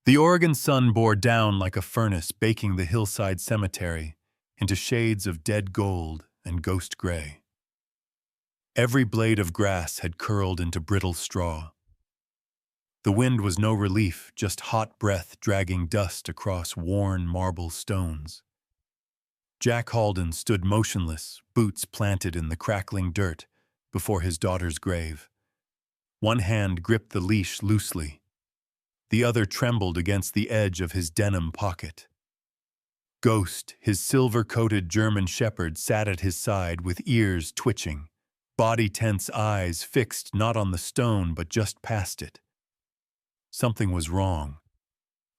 The Oregon sun bore down like a furnace, baking the hillside cemetery into shades of dead gold and ghost gray. Every blade of grass had curled into brittle straw. The wind was no relief, just hot breath dragging dust across worn marble stones. Jack Halden stood motionless, boots planted in the crackling dirt, before his daughter's grave. One hand gripped the leash loosely. The other trembled against the edge of his denim pocket. Ghost, his silver-coated German shepherd, sat at his side with ears twitching, body-tense eyes fixed not on the stone but just past it. Something was wrong.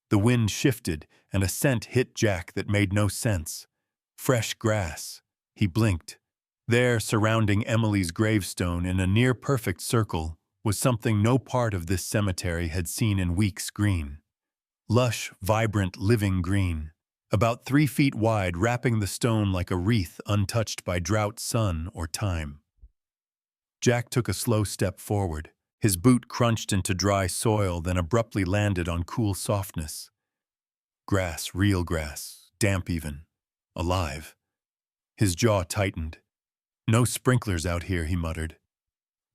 The wind shifted, and a scent hit Jack that made no sense. Fresh grass. He blinked. There, surrounding Emily's gravestone in a near-perfect circle, was something no part of this cemetery had seen in weeks. Green. Lush, vibrant, living green. About 3 feet wide, wrapping the stone like a wreath untouched by drought, sun, or time. Jack took a slow step forward. His boot crunched into dry soil, then abruptly landed on cool softness. Grass, real grass, damp even, alive. His jaw tightened. "No sprinklers out here," he muttered.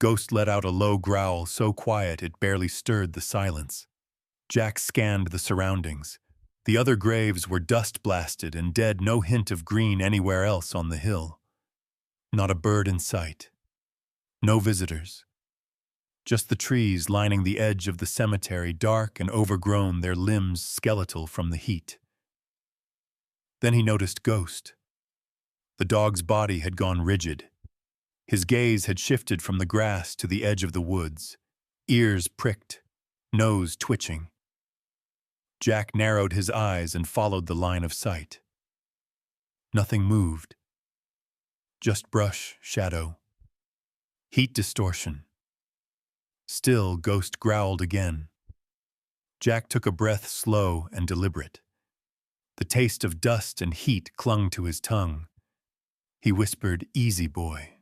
Ghost let out a low growl so quiet it barely stirred the silence. Jack scanned the surroundings. The other graves were dust-blasted and dead, no hint of green anywhere else on the hill. Not a bird in sight. No visitors. Just the trees lining the edge of the cemetery, dark and overgrown, their limbs skeletal from the heat. Then he noticed Ghost. The dog's body had gone rigid. His gaze had shifted from the grass to the edge of the woods, ears pricked, nose twitching. Jack narrowed his eyes and followed the line of sight. Nothing moved. Just brush, shadow, heat distortion. Still, Ghost growled again. Jack took a breath, slow and deliberate. The taste of dust and heat clung to his tongue. He whispered, "Easy, boy."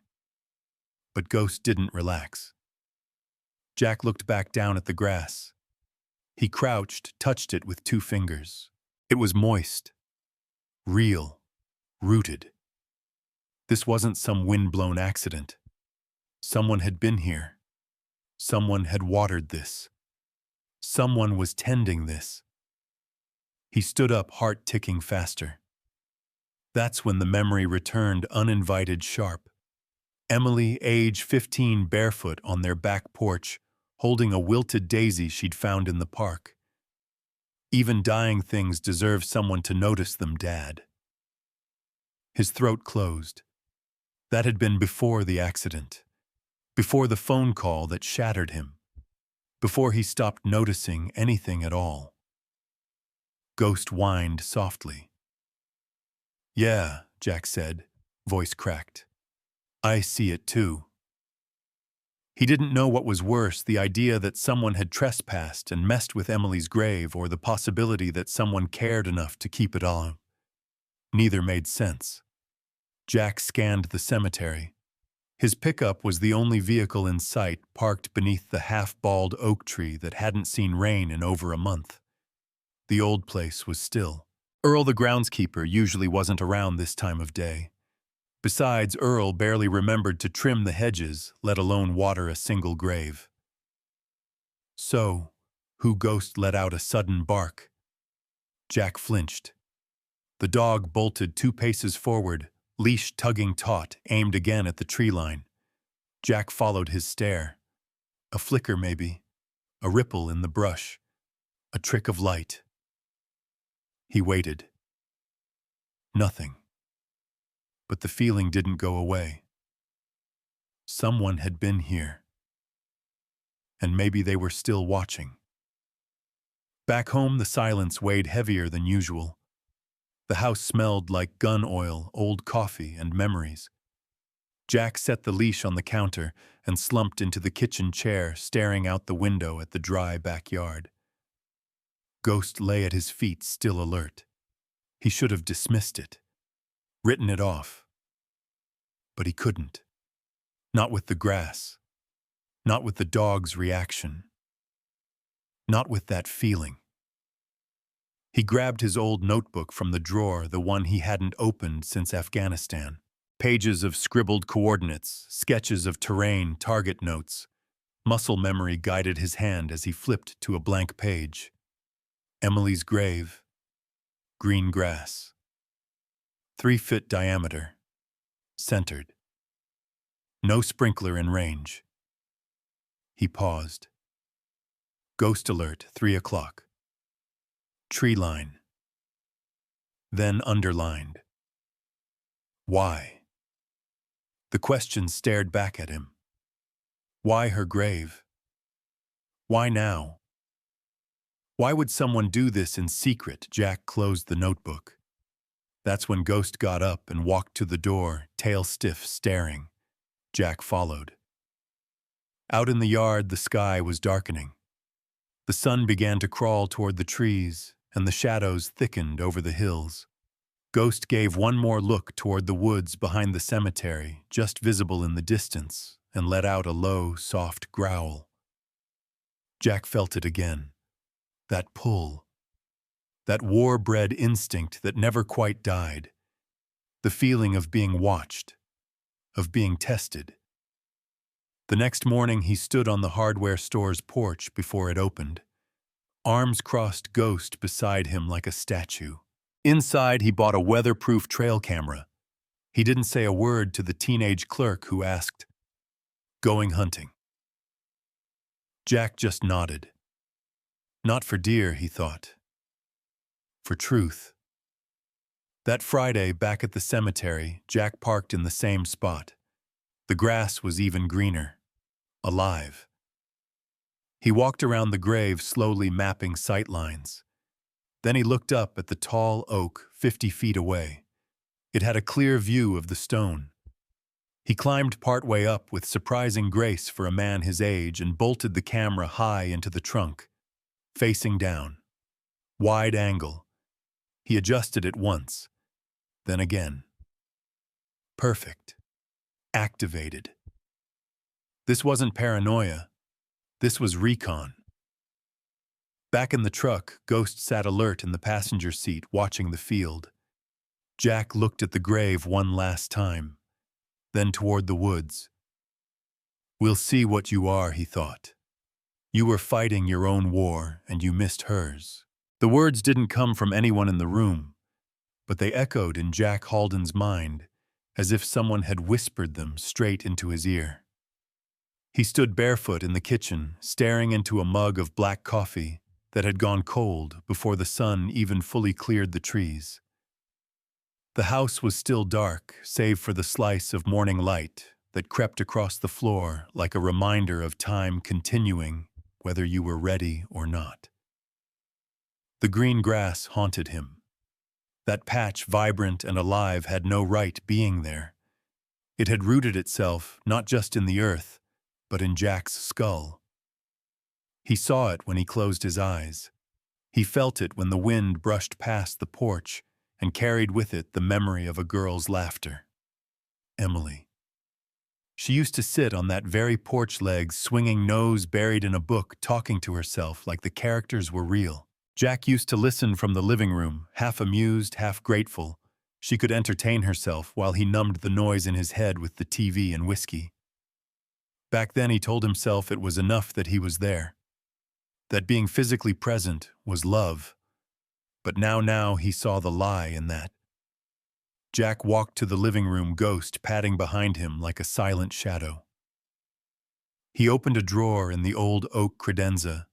But Ghost didn't relax. Jack looked back down at the grass. He crouched, touched it with 2 fingers. It was moist, real, rooted. This wasn't some wind-blown accident. Someone had been here. Someone had watered this. Someone was tending this. He stood up, heart ticking faster. That's when the memory returned, uninvited, sharp. Emily, age 15, barefoot on their back porch, holding a wilted daisy she'd found in the park. "Even dying things deserve someone to notice them, Dad." His throat closed. That had been before the accident. Before the phone call that shattered him. Before he stopped noticing anything at all. Ghost whined softly. "Yeah," Jack said, voice cracked. "I see it too." He didn't know what was worse, the idea that someone had trespassed and messed with Emily's grave, or the possibility that someone cared enough to keep it all. Neither made sense. Jack scanned the cemetery. His pickup was the only vehicle in sight, parked beneath the half-bald oak tree that hadn't seen rain in over a month. The old place was still. Earl, the groundskeeper, usually wasn't around this time of day. Besides, Earl barely remembered to trim the hedges, let alone water a single grave. So, who Ghost let out a sudden bark? Jack flinched. The dog bolted 2 paces forward, leash tugging taut, aimed again at the tree line. Jack followed his stare. A flicker maybe, a ripple in the brush, a trick of light. He waited. Nothing. But the feeling didn't go away. Someone had been here. And maybe they were still watching. Back home, the silence weighed heavier than usual. The house smelled like gun oil, old coffee, and memories. Jack set the leash on the counter and slumped into the kitchen chair, staring out the window at the dry backyard. Ghost lay at his feet, still alert. He should have dismissed it, written it off. But he couldn't. Not with the grass. Not with the dog's reaction. Not with that feeling. He grabbed his old notebook from the drawer, the one he hadn't opened since Afghanistan. Pages of scribbled coordinates, sketches of terrain, target notes. Muscle memory guided his hand as he flipped to a blank page. Emily's grave. Green grass. 3-foot diameter. Centered. No sprinkler in range. He paused. Ghost alert, 3 o'clock. Tree line. Then underlined. Why? The question stared back at him. Why her grave? Why now? Why would someone do this in secret? Jack closed the notebook. That's when Ghost got up and walked to the door, tail stiff, staring. Jack followed. Out in the yard, the sky was darkening. The sun began to crawl toward the trees, and the shadows thickened over the hills. Ghost gave one more look toward the woods behind the cemetery, just visible in the distance, and let out a low, soft growl. Jack felt it again. That pull. That war-bred instinct that never quite died. The feeling of being watched, of being tested. The next morning he stood on the hardware store's porch before it opened. Arms crossed, Ghost beside him like a statue. Inside he bought a weatherproof trail camera. He didn't say a word to the teenage clerk who asked, "Going hunting?" Jack just nodded. Not for deer, he thought. For truth. That Friday, back at the cemetery, Jack parked in the same spot. The grass was even greener. Alive. He walked around the grave, slowly mapping sight lines. Then he looked up at the tall oak 50 feet away. It had a clear view of the stone. He climbed partway up with surprising grace for a man his age and bolted the camera high into the trunk, facing down. Wide angle. He adjusted it once, then again. Perfect. Activated. This wasn't paranoia. This was recon. Back in the truck, Ghost sat alert in the passenger seat, watching the field. Jack looked at the grave one last time, then toward the woods. We'll see what you are, he thought. You were fighting your own war, and you missed hers. The words didn't come from anyone in the room, but they echoed in Jack Halden's mind, as if someone had whispered them straight into his ear. He stood barefoot in the kitchen, staring into a mug of black coffee that had gone cold before the sun even fully cleared the trees. The house was still dark, save for the slice of morning light that crept across the floor like a reminder of time continuing, whether you were ready or not. The green grass haunted him. That patch, vibrant and alive, had no right being there. It had rooted itself not just in the earth, but in Jack's skull. He saw it when he closed his eyes. He felt it when the wind brushed past the porch and carried with it the memory of a girl's laughter. Emily. She used to sit on that very porch leg, swinging nose buried in a book, talking to herself like the characters were real. Jack used to listen from the living room, half amused, half grateful. She could entertain herself while he numbed the noise in his head with the TV and whiskey. Back then he told himself it was enough that he was there, that being physically present was love. But now he saw the lie in that. Jack walked to the living room, Ghost padding behind him like a silent shadow. He opened a drawer in the old oak credenza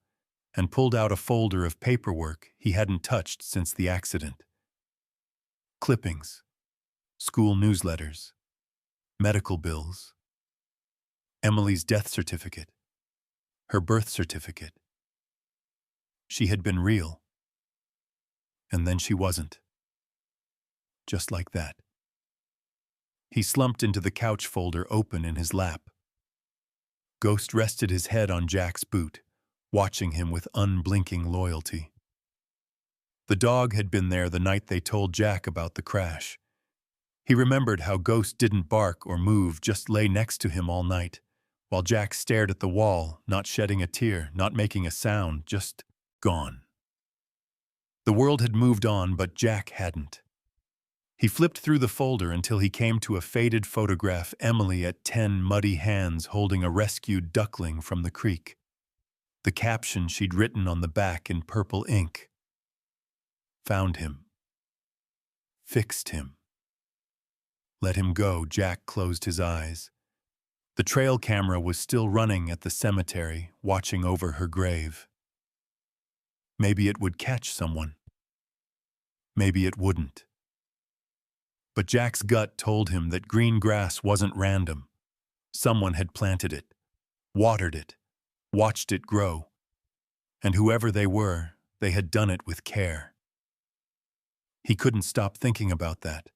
and pulled out a folder of paperwork he hadn't touched since the accident. Clippings, school newsletters, medical bills, Emily's death certificate, her birth certificate. She had been real. And then she wasn't. Just like that. He slumped into the couch, folder open in his lap. Ghost rested his head on Jack's boot, watching him with unblinking loyalty. The dog had been there the night they told Jack about the crash. He remembered how Ghost didn't bark or move, just lay next to him all night, while Jack stared at the wall, not shedding a tear, not making a sound, just gone. The world had moved on, but Jack hadn't. He flipped through the folder until he came to a faded photograph, Emily at 10 muddy hands holding a rescued duckling from the creek. The caption she'd written on the back in purple ink. Found him. Fixed him. Let him go. Jack closed his eyes. The trail camera was still running at the cemetery, watching over her grave. Maybe it would catch someone. Maybe it wouldn't. But Jack's gut told him that green grass wasn't random. Someone had planted it, watered it, watched it grow. And whoever they were, they had done it with care. He couldn't stop thinking about that.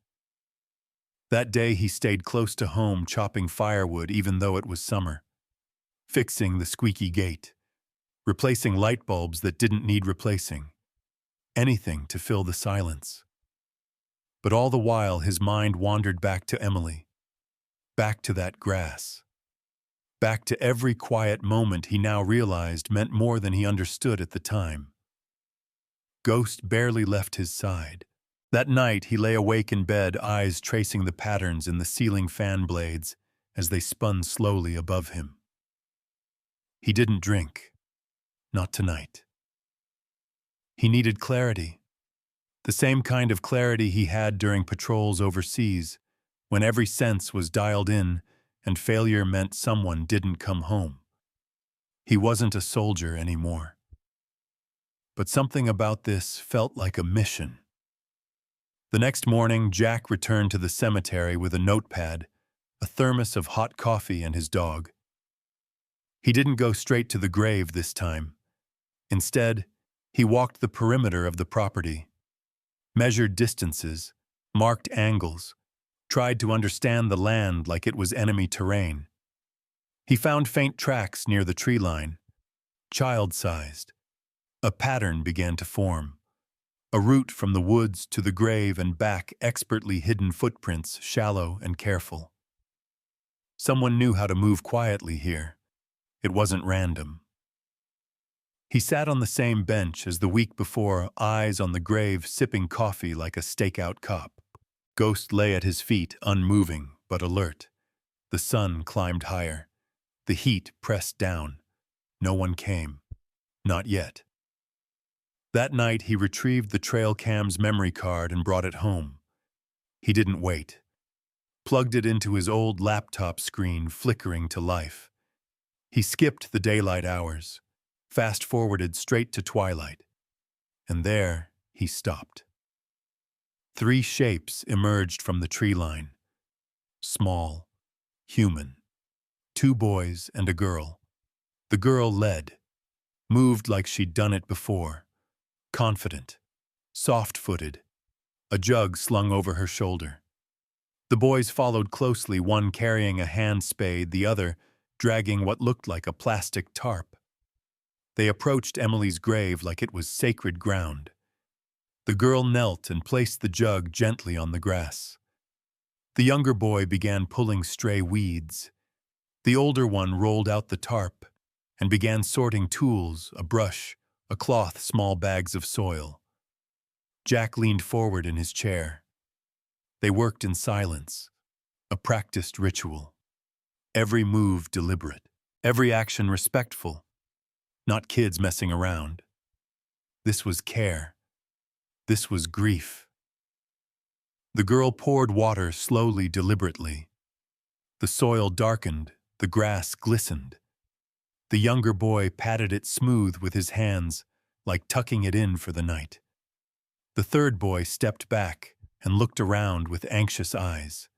That day he stayed close to home, chopping firewood even though it was summer, fixing the squeaky gate, replacing light bulbs that didn't need replacing, anything to fill the silence. But all the while his mind wandered back to Emily, back to that grass, back to every quiet moment he now realized meant more than he understood at the time. Ghost barely left his side. That night he lay awake in bed, eyes tracing the patterns in the ceiling fan blades as they spun slowly above him. He didn't drink. Not tonight. He needed clarity. The same kind of clarity he had during patrols overseas, when every sense was dialed in and failure meant someone didn't come home. He wasn't a soldier anymore. But something about this felt like a mission. The next morning, Jack returned to the cemetery with a notepad, a thermos of hot coffee, and his dog. He didn't go straight to the grave this time. Instead, he walked the perimeter of the property, measured distances, marked angles, tried to understand the land like it was enemy terrain. He found faint tracks near the tree line, child-sized. A pattern began to form. A route from the woods to the grave and back, expertly hidden footprints, shallow and careful. Someone knew how to move quietly here. It wasn't random. He sat on the same bench as the week before, eyes on the grave, sipping coffee like a stakeout cop. Ghost lay at his feet, unmoving but alert. The sun climbed higher. The heat pressed down. No one came. Not yet. That night he retrieved the trail cam's memory card and brought it home. He didn't wait. Plugged it into his old laptop screen, flickering to life. He skipped the daylight hours, fast-forwarded straight to twilight. And there he stopped. 3 shapes emerged from the tree line. Small, human. 2 boys and a girl. The girl led, moved like she'd done it before. Confident, soft-footed, a jug slung over her shoulder. The boys followed closely, one carrying a hand spade, the other dragging what looked like a plastic tarp. They approached Emily's grave like it was sacred ground. The girl knelt and placed the jug gently on the grass. The younger boy began pulling stray weeds. The older one rolled out the tarp and began sorting tools, a brush, a cloth, small bags of soil. Jack leaned forward in his chair. They worked in silence, a practiced ritual. Every move deliberate, every action respectful. Not kids messing around. This was care. This was grief. The girl poured water slowly, deliberately. The soil darkened, the grass glistened. The younger boy patted it smooth with his hands, like tucking it in for the night. The third boy stepped back and looked around with anxious eyes.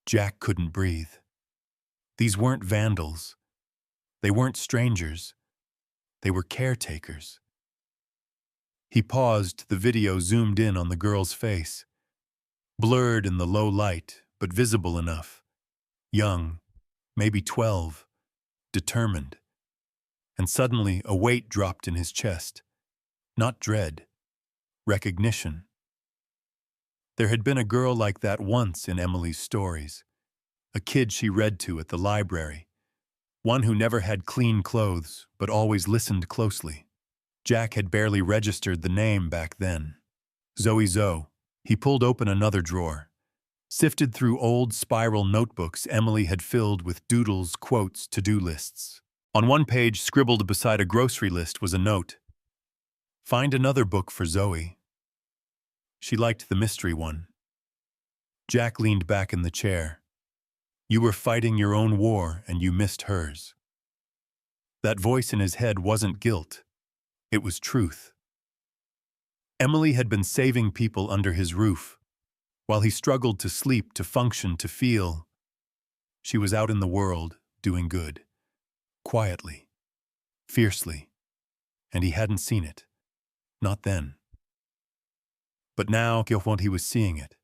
Jack couldn't breathe. These weren't vandals. They weren't strangers. They were caretakers. He paused, the video zoomed in on the girl's face. Blurred in the low light, but visible enough. Young, maybe 12. Determined. And suddenly a weight dropped in his chest. Not dread. Recognition. There had been a girl like that once in Emily's stories. A kid she read to at the library. One who never had clean clothes, but always listened closely. Jack had barely registered the name back then. Zoe. He pulled open another drawer, sifted through old spiral notebooks Emily had filled with doodles, quotes, to-do lists. On one page, scribbled beside a grocery list, was a note. Find another book for Zoe. She liked the mystery one. Jack leaned back in the chair. You were fighting your own war and you missed hers. That voice in his head wasn't guilt. It was truth. Emily had been saving people under his roof. While he struggled to sleep, to function, to feel, she was out in the world, doing good. Quietly. Fiercely. And he hadn't seen it. Not then. But now, he was seeing it.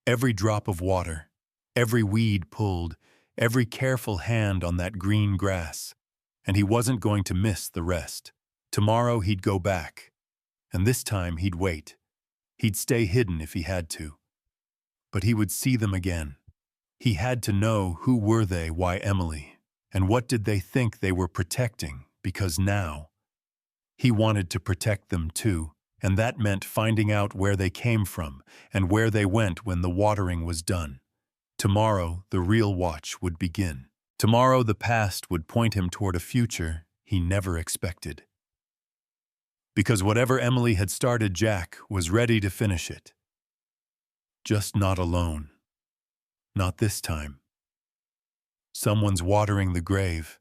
Every drop of water, every weed pulled, every careful hand on that green grass. And he wasn't going to miss the rest. Tomorrow he'd go back. And this time he'd wait. He'd stay hidden if he had to. But he would see them again. He had to know who were they, why Emily, and what did they think they were protecting, because now he wanted to protect them too, and that meant finding out where they came from and where they went when the watering was done. Tomorrow, the real watch would begin. Tomorrow, the past would point him toward a future he never expected. Because whatever Emily had started, Jack was ready to finish it. Just not alone. Not this time. Someone's watering the grave.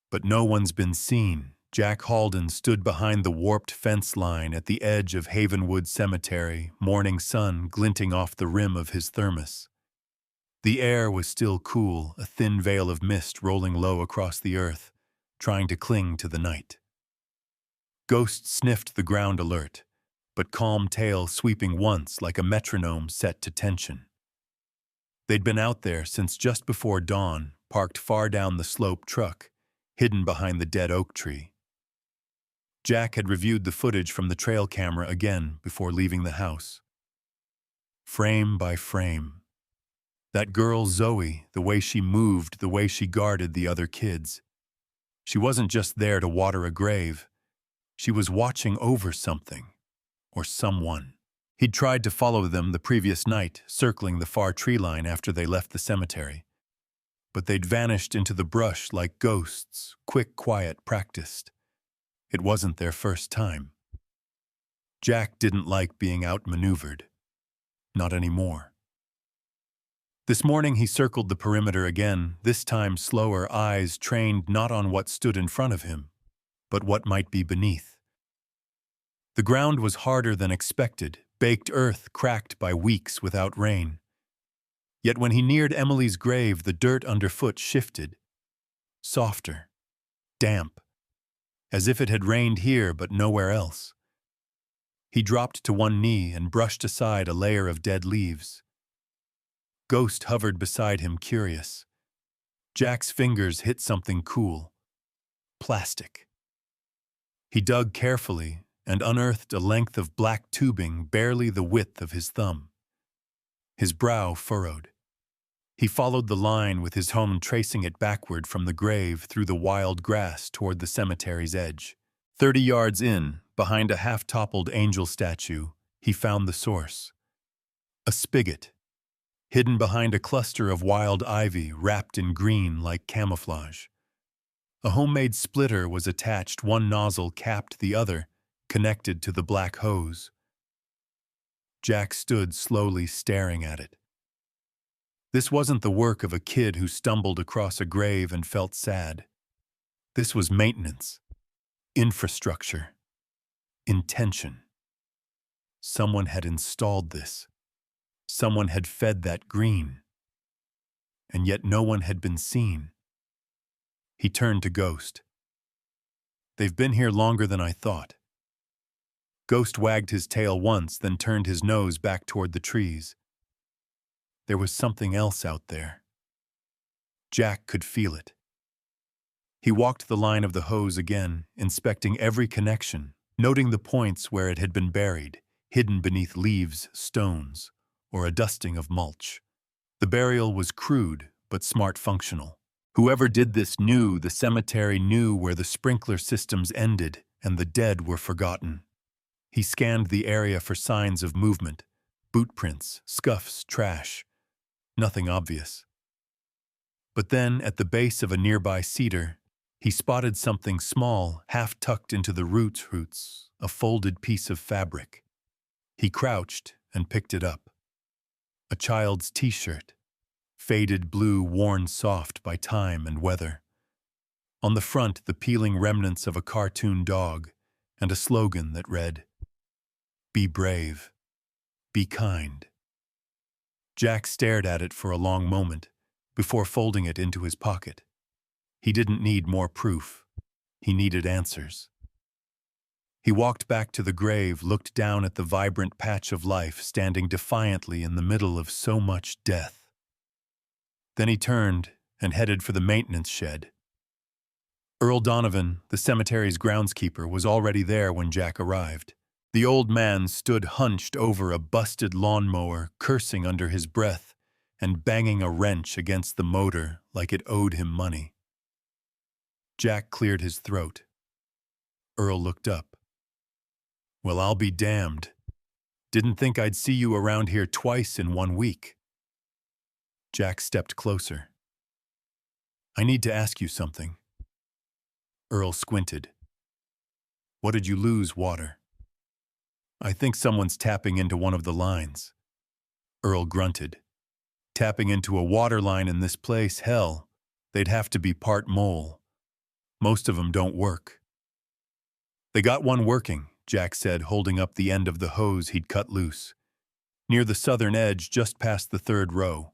But no one's been seen. Jack Halden stood behind the warped fence line at the edge of Havenwood Cemetery, morning sun glinting off the rim of his thermos. The air was still cool, a thin veil of mist rolling low across the earth, trying to cling to the night. Ghost sniffed the ground alert, but calm tail sweeping once like a metronome set to tension. They'd been out there since just before dawn, parked far down the slope truck, hidden behind the dead oak tree. Jack had reviewed the footage from the trail camera again before leaving the house. Frame by frame. That girl Zoe, the way she moved, the way she guarded the other kids. She wasn't just there to water a grave. She was watching over something. Or someone. He'd tried to follow them the previous night, circling the far tree line after they left the cemetery. But they'd vanished into the brush like ghosts, quick, quiet, practiced. It wasn't their first time. Jack didn't like being outmaneuvered. Not anymore. This morning he circled the perimeter again, this time slower, eyes trained not on what stood in front of him, but what might be beneath. The ground was harder than expected, baked earth cracked by weeks without rain. Yet when he neared Emily's grave, the dirt underfoot shifted. Softer. Damp. As if it had rained here but nowhere else. He dropped to one knee and brushed aside a layer of dead leaves. Ghost hovered beside him, curious. Jack's fingers hit something cool. Plastic. He dug carefully and unearthed a length of black tubing barely the width of his thumb. His brow furrowed. He followed the line with his hone tracing it backward from the grave through the wild grass toward the cemetery's edge. 30 yards in, behind a half-toppled angel statue, he found the source. A spigot, hidden behind a cluster of wild ivy wrapped in green like camouflage. A homemade splitter was attached, one nozzle capped the other, connected to the black hose. Jack stood slowly staring at it. This wasn't the work of a kid who stumbled across a grave and felt sad. This was maintenance, infrastructure, intention. Someone had installed this. Someone had fed that green. And yet no one had been seen. He turned to Ghost. They've been here longer than I thought. Ghost wagged his tail once, then turned his nose back toward the trees. There was something else out there. Jack could feel it. He walked the line of the hose again, inspecting every connection, noting the points where it had been buried, hidden beneath leaves, stones, or a dusting of mulch. The burial was crude, but smart functional. Whoever did this knew the cemetery knew where the sprinkler systems ended and the dead were forgotten. He scanned the area for signs of movement, boot prints, scuffs, trash. Nothing obvious. But then, at the base of a nearby cedar, he spotted something small, half tucked into the roots, a folded piece of fabric. He crouched and picked it up. A child's t-shirt, faded blue worn soft by time and weather. On the front, the peeling remnants of a cartoon dog and a slogan that read, "Be brave. Be kind." Jack stared at it for a long moment before folding it into his pocket. He didn't need more proof. He needed answers. He walked back to the grave, looked down at the vibrant patch of life standing defiantly in the middle of so much death. Then he turned and headed for the maintenance shed. Earl Donovan, the cemetery's groundskeeper, was already there when Jack arrived. The old man stood hunched over a busted lawnmower, cursing under his breath and banging a wrench against the motor like it owed him money. Jack cleared his throat. Earl looked up. "Well, I'll be damned. Didn't think I'd see you around here twice in 1 week." Jack stepped closer. "I need to ask you something." Earl squinted. "What did you lose, Water?" "I think someone's tapping into one of the lines." Earl grunted. "Tapping into a water line in this place? Hell, they'd have to be part mole. Most of them don't work." "They got one working," Jack said, holding up the end of the hose he'd cut loose. "Near the southern edge, just past the third row."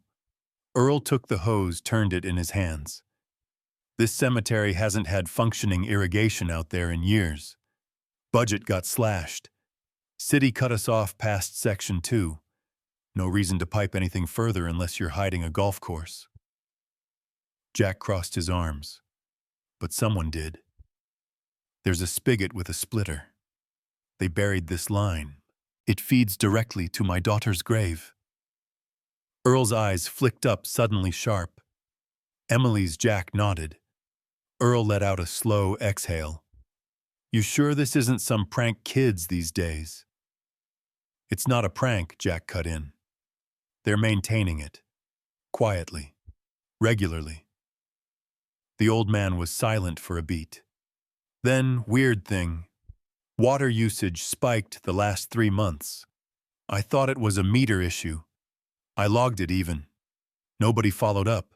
Earl took the hose, turned it in his hands. "This cemetery hasn't had functioning irrigation out there in years. Budget got slashed. City cut us off past Section 2. No reason to pipe anything further unless you're hiding a golf course." Jack crossed his arms. "But someone did. There's a spigot with a splitter. They buried this line. It feeds directly to my daughter's grave." Earl's eyes flicked up, suddenly sharp. Emily's. Jack nodded. Earl let out a slow exhale. "You sure this isn't some prank kids these days?" "It's not a prank," Jack cut in. "They're maintaining it. Quietly. Regularly." The old man was silent for a beat. Then, weird thing, water usage spiked the last 3 months. I thought it was a meter issue. I logged it even. Nobody followed up.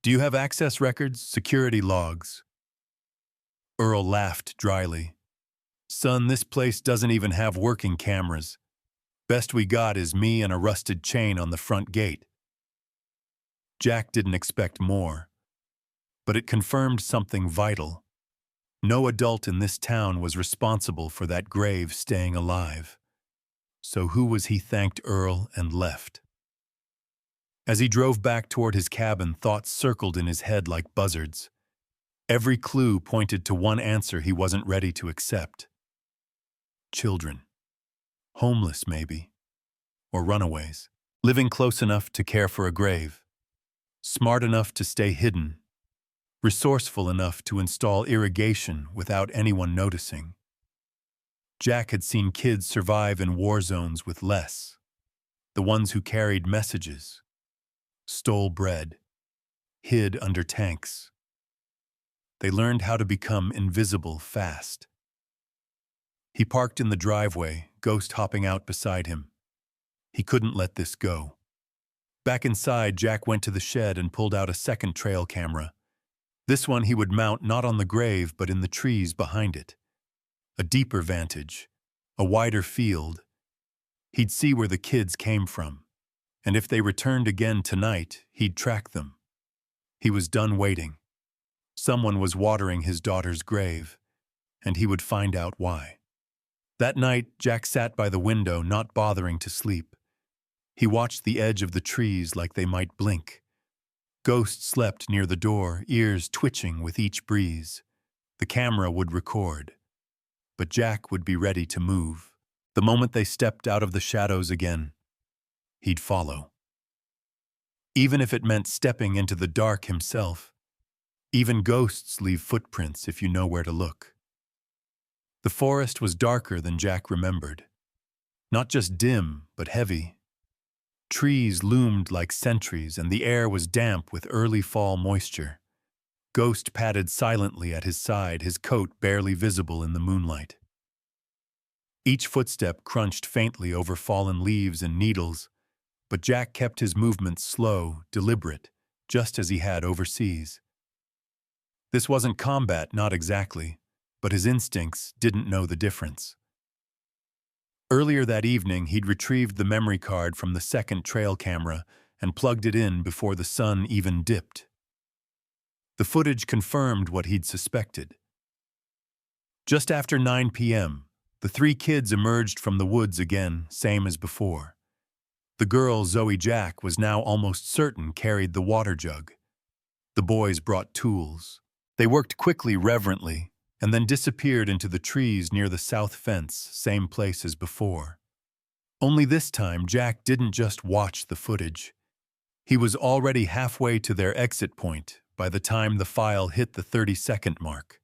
"Do you have access records, security logs?" Earl laughed dryly. "Son, this place doesn't even have working cameras. Best we got is me and a rusted chain on the front gate." Jack didn't expect more, but it confirmed something vital. No adult in this town was responsible for that grave staying alive. So who was he? Thanked Earl and left. As he drove back toward his cabin, thoughts circled in his head like buzzards. Every clue pointed to one answer he wasn't ready to accept. Children. Homeless, maybe. Or runaways. Living close enough to care for a grave. Smart enough to stay hidden. Resourceful enough to install irrigation without anyone noticing. Jack had seen kids survive in war zones with less. The ones who carried messages, stole bread, hid under tanks. They learned how to become invisible fast. He parked in the driveway, Ghost hopping out beside him. He couldn't let this go. Back inside, Jack went to the shed and pulled out a second trail camera. This one he would mount not on the grave but in the trees behind it. A deeper vantage, a wider field. He'd see where the kids came from, and if they returned again tonight, he'd track them. He was done waiting. Someone was watering his daughter's grave, and he would find out why. That night, Jack sat by the window, not bothering to sleep. He watched the edge of the trees like they might blink. Ghost slept near the door, ears twitching with each breeze. The camera would record. But Jack would be ready to move. The moment they stepped out of the shadows again, he'd follow. Even if it meant stepping into the dark himself. Even ghosts leave footprints if you know where to look. The forest was darker than Jack remembered. Not just dim, but heavy. Trees loomed like sentries, and the air was damp with early fall moisture. Ghost padded silently at his side, his coat barely visible in the moonlight. Each footstep crunched faintly over fallen leaves and needles, but Jack kept his movements slow, deliberate, just as he had overseas. This wasn't combat, not exactly, but his instincts didn't know the difference. Earlier that evening, he'd retrieved the memory card from the second trail camera and plugged it in before the sun even dipped. The footage confirmed what he'd suspected. Just after 9 p.m., the three kids emerged from the woods again, same as before. The girl, Zoe Jack, was now almost certain carried the water jug. The boys brought tools. They worked quickly, reverently, and then disappeared into the trees near the south fence, same place as before. Only this time, Jack didn't just watch the footage. He was already halfway to their exit point by the time the file hit the 30-second mark.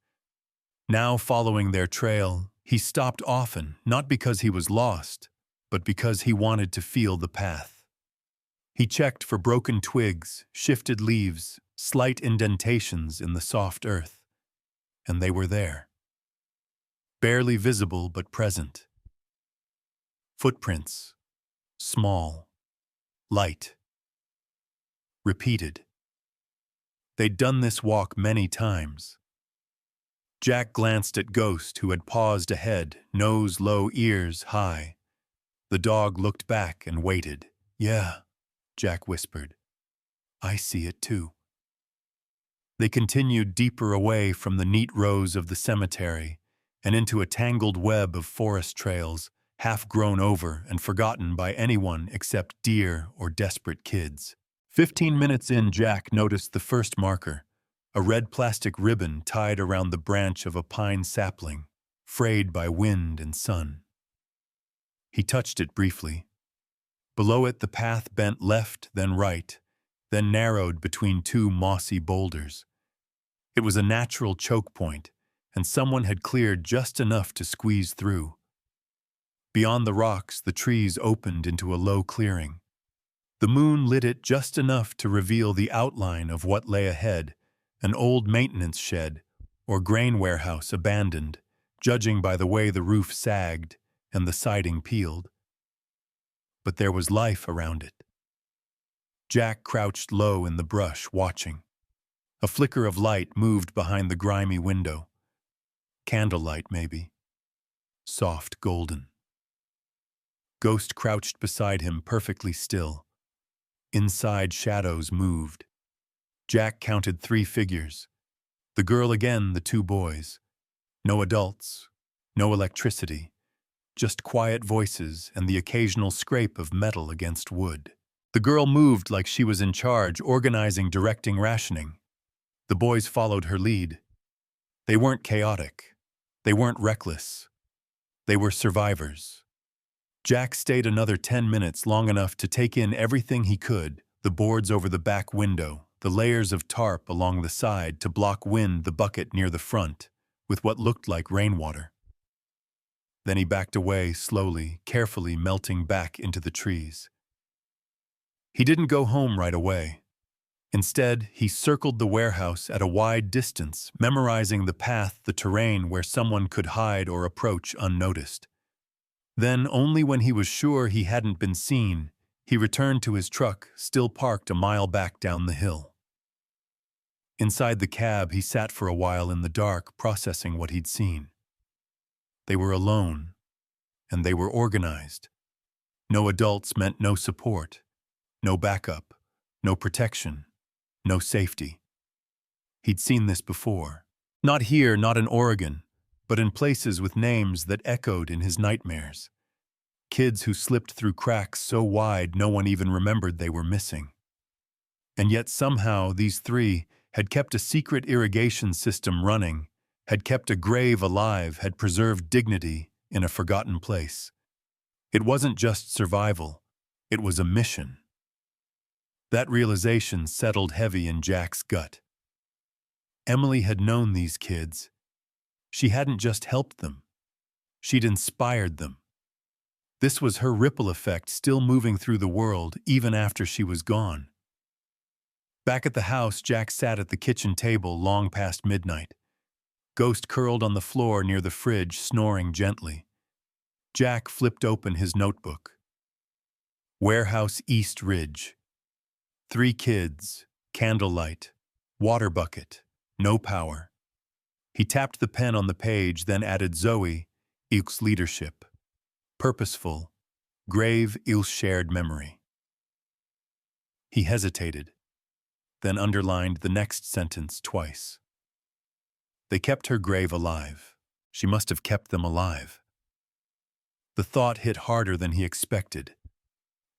Now, following their trail, he stopped often, not because he was lost, but because he wanted to feel the path. He checked for broken twigs, shifted leaves, slight indentations in the soft earth. And they were there. Barely visible but present. Footprints. Small. Light. Repeated. They'd done this walk many times. Jack glanced at Ghost, who had paused ahead, nose low, ears high. The dog looked back and waited. "Yeah," Jack whispered. "I see it too." They continued deeper away from the neat rows of the cemetery and into a tangled web of forest trails, half grown over and forgotten by anyone except deer or desperate kids. 15 minutes in, Jack noticed the first marker, a red plastic ribbon tied around the branch of a pine sapling, frayed by wind and sun. He touched it briefly. Below it, the path bent left, then right, then narrowed between two mossy boulders. It was a natural choke point, and someone had cleared just enough to squeeze through. Beyond the rocks, the trees opened into a low clearing. The moon lit it just enough to reveal the outline of what lay ahead, an old maintenance shed or grain warehouse abandoned, judging by the way the roof sagged and the siding peeled. But there was life around it. Jack crouched low in the brush, watching. A flicker of light moved behind the grimy window. Candlelight, maybe. Soft golden. Ghost crouched beside him, perfectly still. Inside, shadows moved. Jack counted 3 figures. The girl again, the 2 boys. No adults, no electricity, just quiet voices and the occasional scrape of metal against wood. The girl moved like she was in charge, organizing, directing, rationing. The boys followed her lead. They weren't chaotic. They weren't reckless. They were survivors. Jack stayed another 10 minutes, long enough to take in everything he could, the boards over the back window, the layers of tarp along the side to block wind, the bucket near the front, with what looked like rainwater. Then he backed away slowly, carefully melting back into the trees. He didn't go home right away. Instead, he circled the warehouse at a wide distance, memorizing the path, the terrain where someone could hide or approach unnoticed. Then, only when he was sure he hadn't been seen, he returned to his truck, still parked a mile back down the hill. Inside the cab, he sat for a while in the dark, processing what he'd seen. They were alone, and they were organized. No adults meant no support, no backup, no protection, no safety. He'd seen this before. Not here, not in Oregon, but in places with names that echoed in his nightmares. Kids who slipped through cracks so wide no one even remembered they were missing. And yet somehow these 3 had kept a secret irrigation system running, had kept a grave alive, had preserved dignity in a forgotten place. It wasn't just survival, it was a mission. That realization settled heavy in Jack's gut. Emily had known these kids. She hadn't just helped them, She'd inspired them. This was her ripple effect still moving through the world even after she was gone. Back at the house, Jack sat at the kitchen table long past midnight. Ghost curled on the floor near the fridge, snoring gently. Jack flipped open his notebook. Warehouse East Ridge. 3 kids, candlelight, water bucket, no power. He tapped the pen on the page, then added Zoe, ilk's leadership. Purposeful, grave il's shared memory. He hesitated, then underlined the next sentence twice. They kept her grave alive. She must have kept them alive. The thought hit harder than he expected.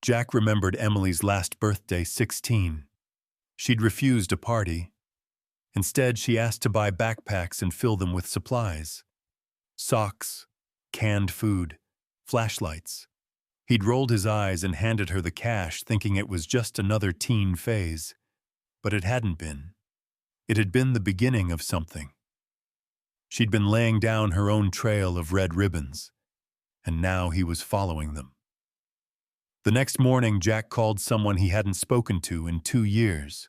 Jack remembered Emily's last birthday, 16. She'd refused a party. Instead, she asked to buy backpacks and fill them with supplies. Socks, canned food, flashlights. He'd rolled his eyes and handed her the cash, thinking it was just another teen phase. But it hadn't been. It had been the beginning of something. She'd been laying down her own trail of red ribbons, and now he was following them. The next morning, Jack called someone he hadn't spoken to in 2 years.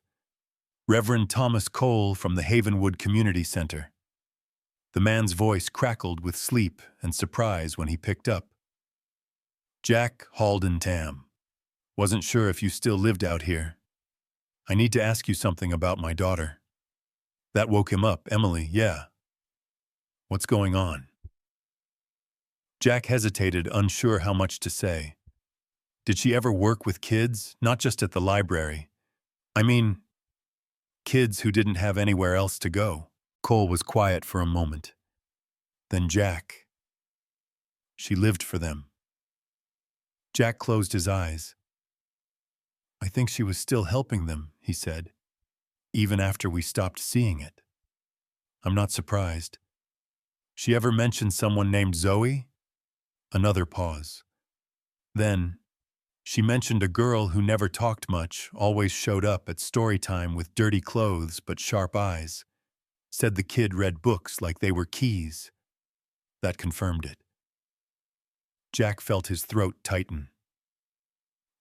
Reverend Thomas Cole from the Havenwood Community Center. The man's voice crackled with sleep and surprise when he picked up. Jack Halden Tam. Wasn't sure if you still lived out here. I need to ask you something about my daughter. That woke him up. Emily, yeah. What's going on? Jack hesitated, unsure how much to say. Did she ever work with kids, not just at the library? I mean, kids who didn't have anywhere else to go. Cole was quiet for a moment. Then Jack. She lived for them. Jack closed his eyes. I think she was still helping them, he said, even after we stopped seeing it. I'm not surprised. She ever mentioned someone named Zoe? Another pause. Then, she mentioned a girl who never talked much, always showed up at story time with dirty clothes but sharp eyes. Said the kid read books like they were keys. That confirmed it. Jack felt his throat tighten.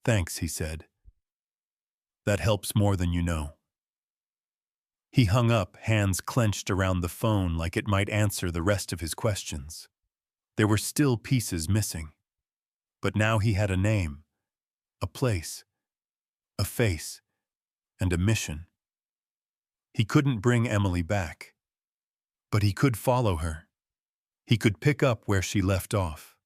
Thanks, he said. That helps more than you know. He hung up, hands clenched around the phone like it might answer the rest of his questions. There were still pieces missing. But now he had a name, a place, a face, and a mission. He couldn't bring Emily back, but he could follow her. He could pick up where she left off.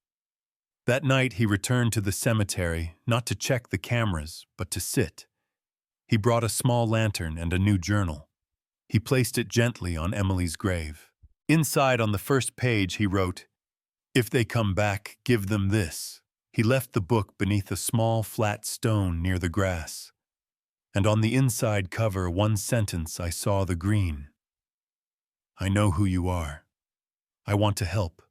That night he returned to the cemetery, not to check the cameras, but to sit. He brought a small lantern and a new journal. He placed it gently on Emily's grave. Inside on the first page he wrote, "If they come back, give them this." He left the book beneath a small flat stone near the grass. And on the inside cover, one sentence I saw the green. I know who you are. I want to help.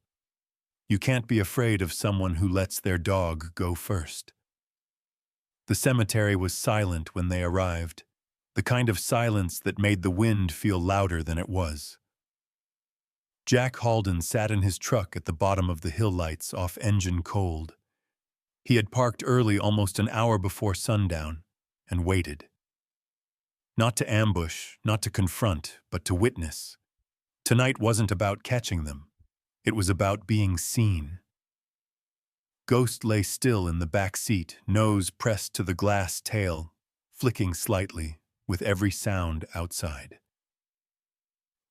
You can't be afraid of someone who lets their dog go first. The cemetery was silent when they arrived, the kind of silence that made the wind feel louder than it was. Jack Halden sat in his truck at the bottom of the hill lights off Engine Cold. He had parked early, almost an hour before sundown, and waited. Not to ambush, not to confront, but to witness. Tonight wasn't about catching them. It was about being seen. Ghost lay still in the back seat, nose pressed to the glass tail, flicking slightly with every sound outside.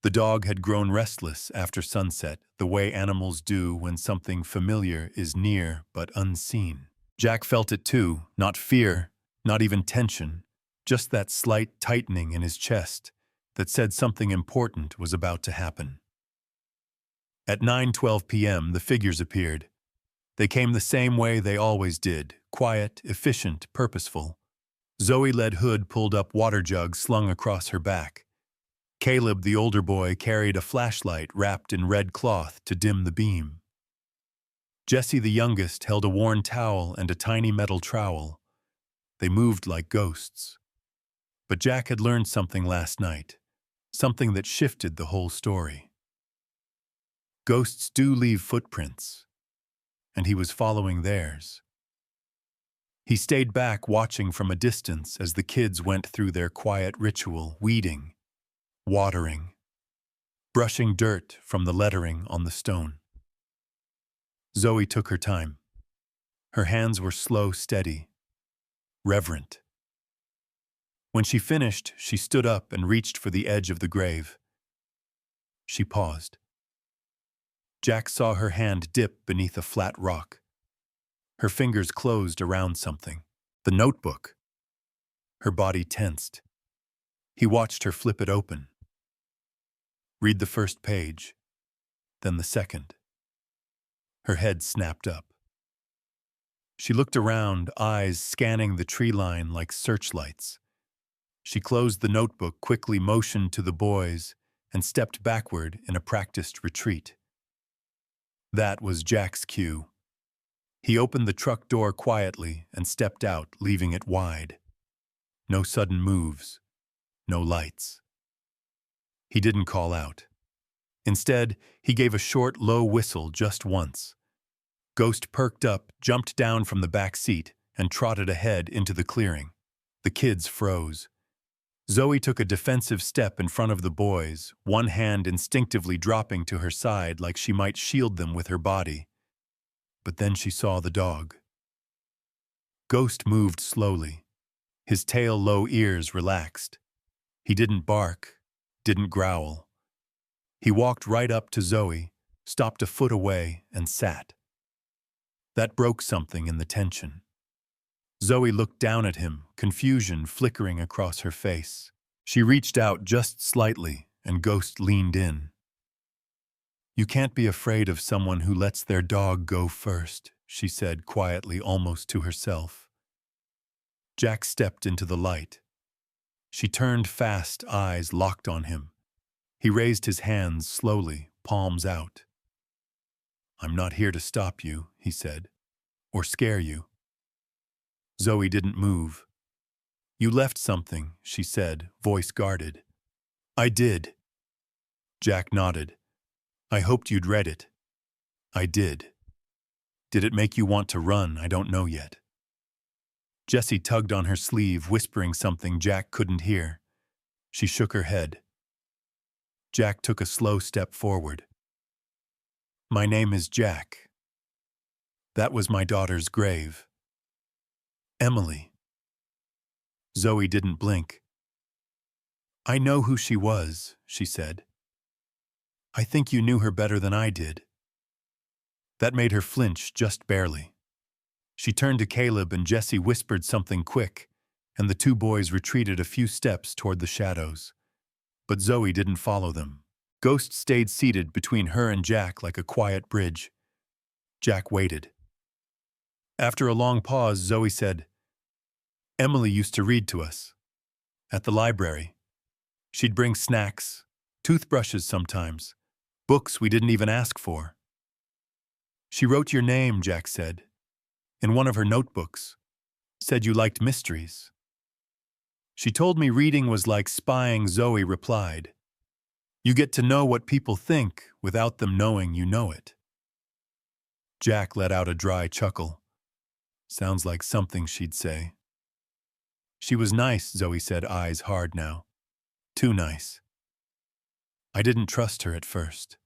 The dog had grown restless after sunset, the way animals do when something familiar is near but unseen. Jack felt it too, not fear, not even tension, just that slight tightening in his chest that said something important was about to happen. At 9:12 p.m., the figures appeared. They came the same way they always did, quiet, efficient, purposeful. Zoe led Hood pulled up water jug slung across her back. Caleb, the older boy, carried a flashlight wrapped in red cloth to dim the beam. Jesse, the youngest, held a worn towel and a tiny metal trowel. They moved like ghosts. But Jack had learned something last night, something that shifted the whole story. Ghosts do leave footprints, and he was following theirs. He stayed back watching from a distance as the kids went through their quiet ritual, weeding, watering, brushing dirt from the lettering on the stone. Zoe took her time. Her hands were slow, steady, reverent. When she finished, she stood up and reached for the edge of the grave. She paused. Jack saw her hand dip beneath a flat rock. Her fingers closed around something. The notebook. Her body tensed. He watched her flip it open. Read the first page, then the second. Her head snapped up. She looked around, eyes scanning the tree line like searchlights. She closed the notebook, quickly motioned to the boys, and stepped backward in a practiced retreat. That was Jack's cue. He opened the truck door quietly and stepped out, leaving it wide. No sudden moves, no lights. He didn't call out. Instead, he gave a short, low whistle just once. Ghost perked up, jumped down from the back seat, and trotted ahead into the clearing. The kids froze. Zoe took a defensive step in front of the boys, one hand instinctively dropping to her side like she might shield them with her body. But then she saw the dog. Ghost moved slowly. His tail low ears relaxed. He didn't bark, didn't growl. He walked right up to Zoe, stopped a foot away, and sat. That broke something in the tension. Zoe looked down at him, confusion flickering across her face. She reached out just slightly, and Ghost leaned in. "You can't be afraid of someone who lets their dog go first," she said quietly, almost to herself. Jack stepped into the light. She turned fast, eyes locked on him. He raised his hands slowly, palms out. "I'm not here to stop you," he said, "or scare you." Zoe didn't move. "You left something," she said, voice guarded. "I did." Jack nodded. "I hoped you'd read it." "I did." "Did it make you want to run? I don't know yet." Jessie tugged on her sleeve, whispering something Jack couldn't hear. She shook her head. Jack took a slow step forward. "My name is Jack. That was my daughter's grave. Emily." Zoe didn't blink. "I know who she was," she said. "I think you knew her better than I did." That made her flinch just barely. She turned to Caleb and Jessie whispered something quick, and the two boys retreated a few steps toward the shadows. But Zoe didn't follow them. Ghost stayed seated between her and Jack like a quiet bridge. Jack waited. After a long pause, Zoe said, "Emily used to read to us. At the library. She'd bring snacks, toothbrushes sometimes, books we didn't even ask for." "She wrote your name," Jack said, "in one of her notebooks. Said you liked mysteries." "She told me reading was like spying," Zoe replied. "You get to know what people think without them knowing you know it." Jack let out a dry chuckle. Sounds like something she'd say. "She was nice," Zoe said, eyes hard now. "Too nice. I didn't trust her at first."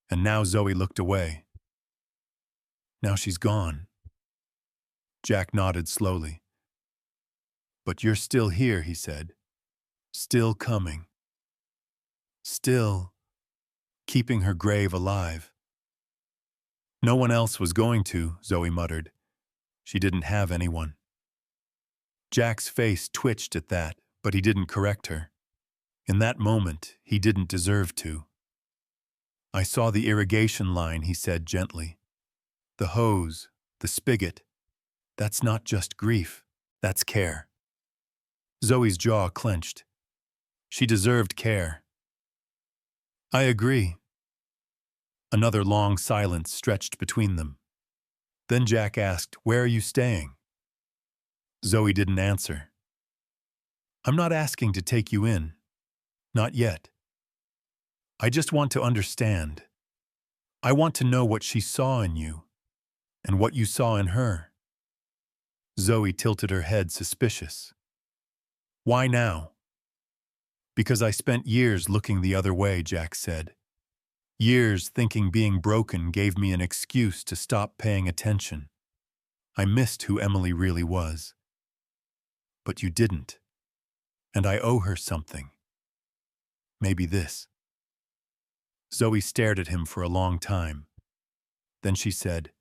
And now Zoe looked away. "Now she's gone." Jack nodded slowly. "But you're still here," he said. "Still coming. Still keeping her grave alive." "No one else was going to," Zoe muttered. "She didn't have anyone." Jack's face twitched at that, but he didn't correct her. In that moment, he didn't deserve to. "I saw the irrigation line," he said gently. "The hose, the spigot. That's not just grief, that's care." Zoe's jaw clenched. She deserved care. "I agree." Another long silence stretched between them. Then Jack asked, "Where are you staying?" Zoe didn't answer. "I'm not asking to take you in. Not yet. I just want to understand." I want to know what she saw in you, and what you saw in her. Zoe tilted her head, suspicious. Why now? Because I spent years looking the other way, Jack said. Years thinking being broken gave me an excuse to stop paying attention. I missed who Emily really was. But you didn't. And I owe her something. Maybe this. Zoe stared at him for a long time. Then she said,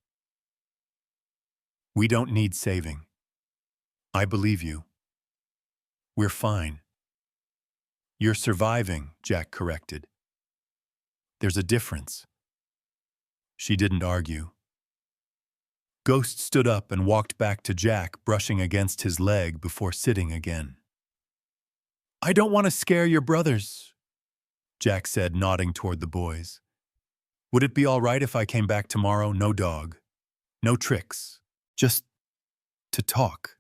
We don't need saving. I believe you. We're fine. You're surviving, Jack corrected. There's a difference. She didn't argue. Ghost stood up and walked back to Jack, brushing against his leg before sitting again. I don't want to scare your brothers, Jack said, nodding toward the boys. Would it be all right if I came back tomorrow? No dog. No tricks. Just to talk.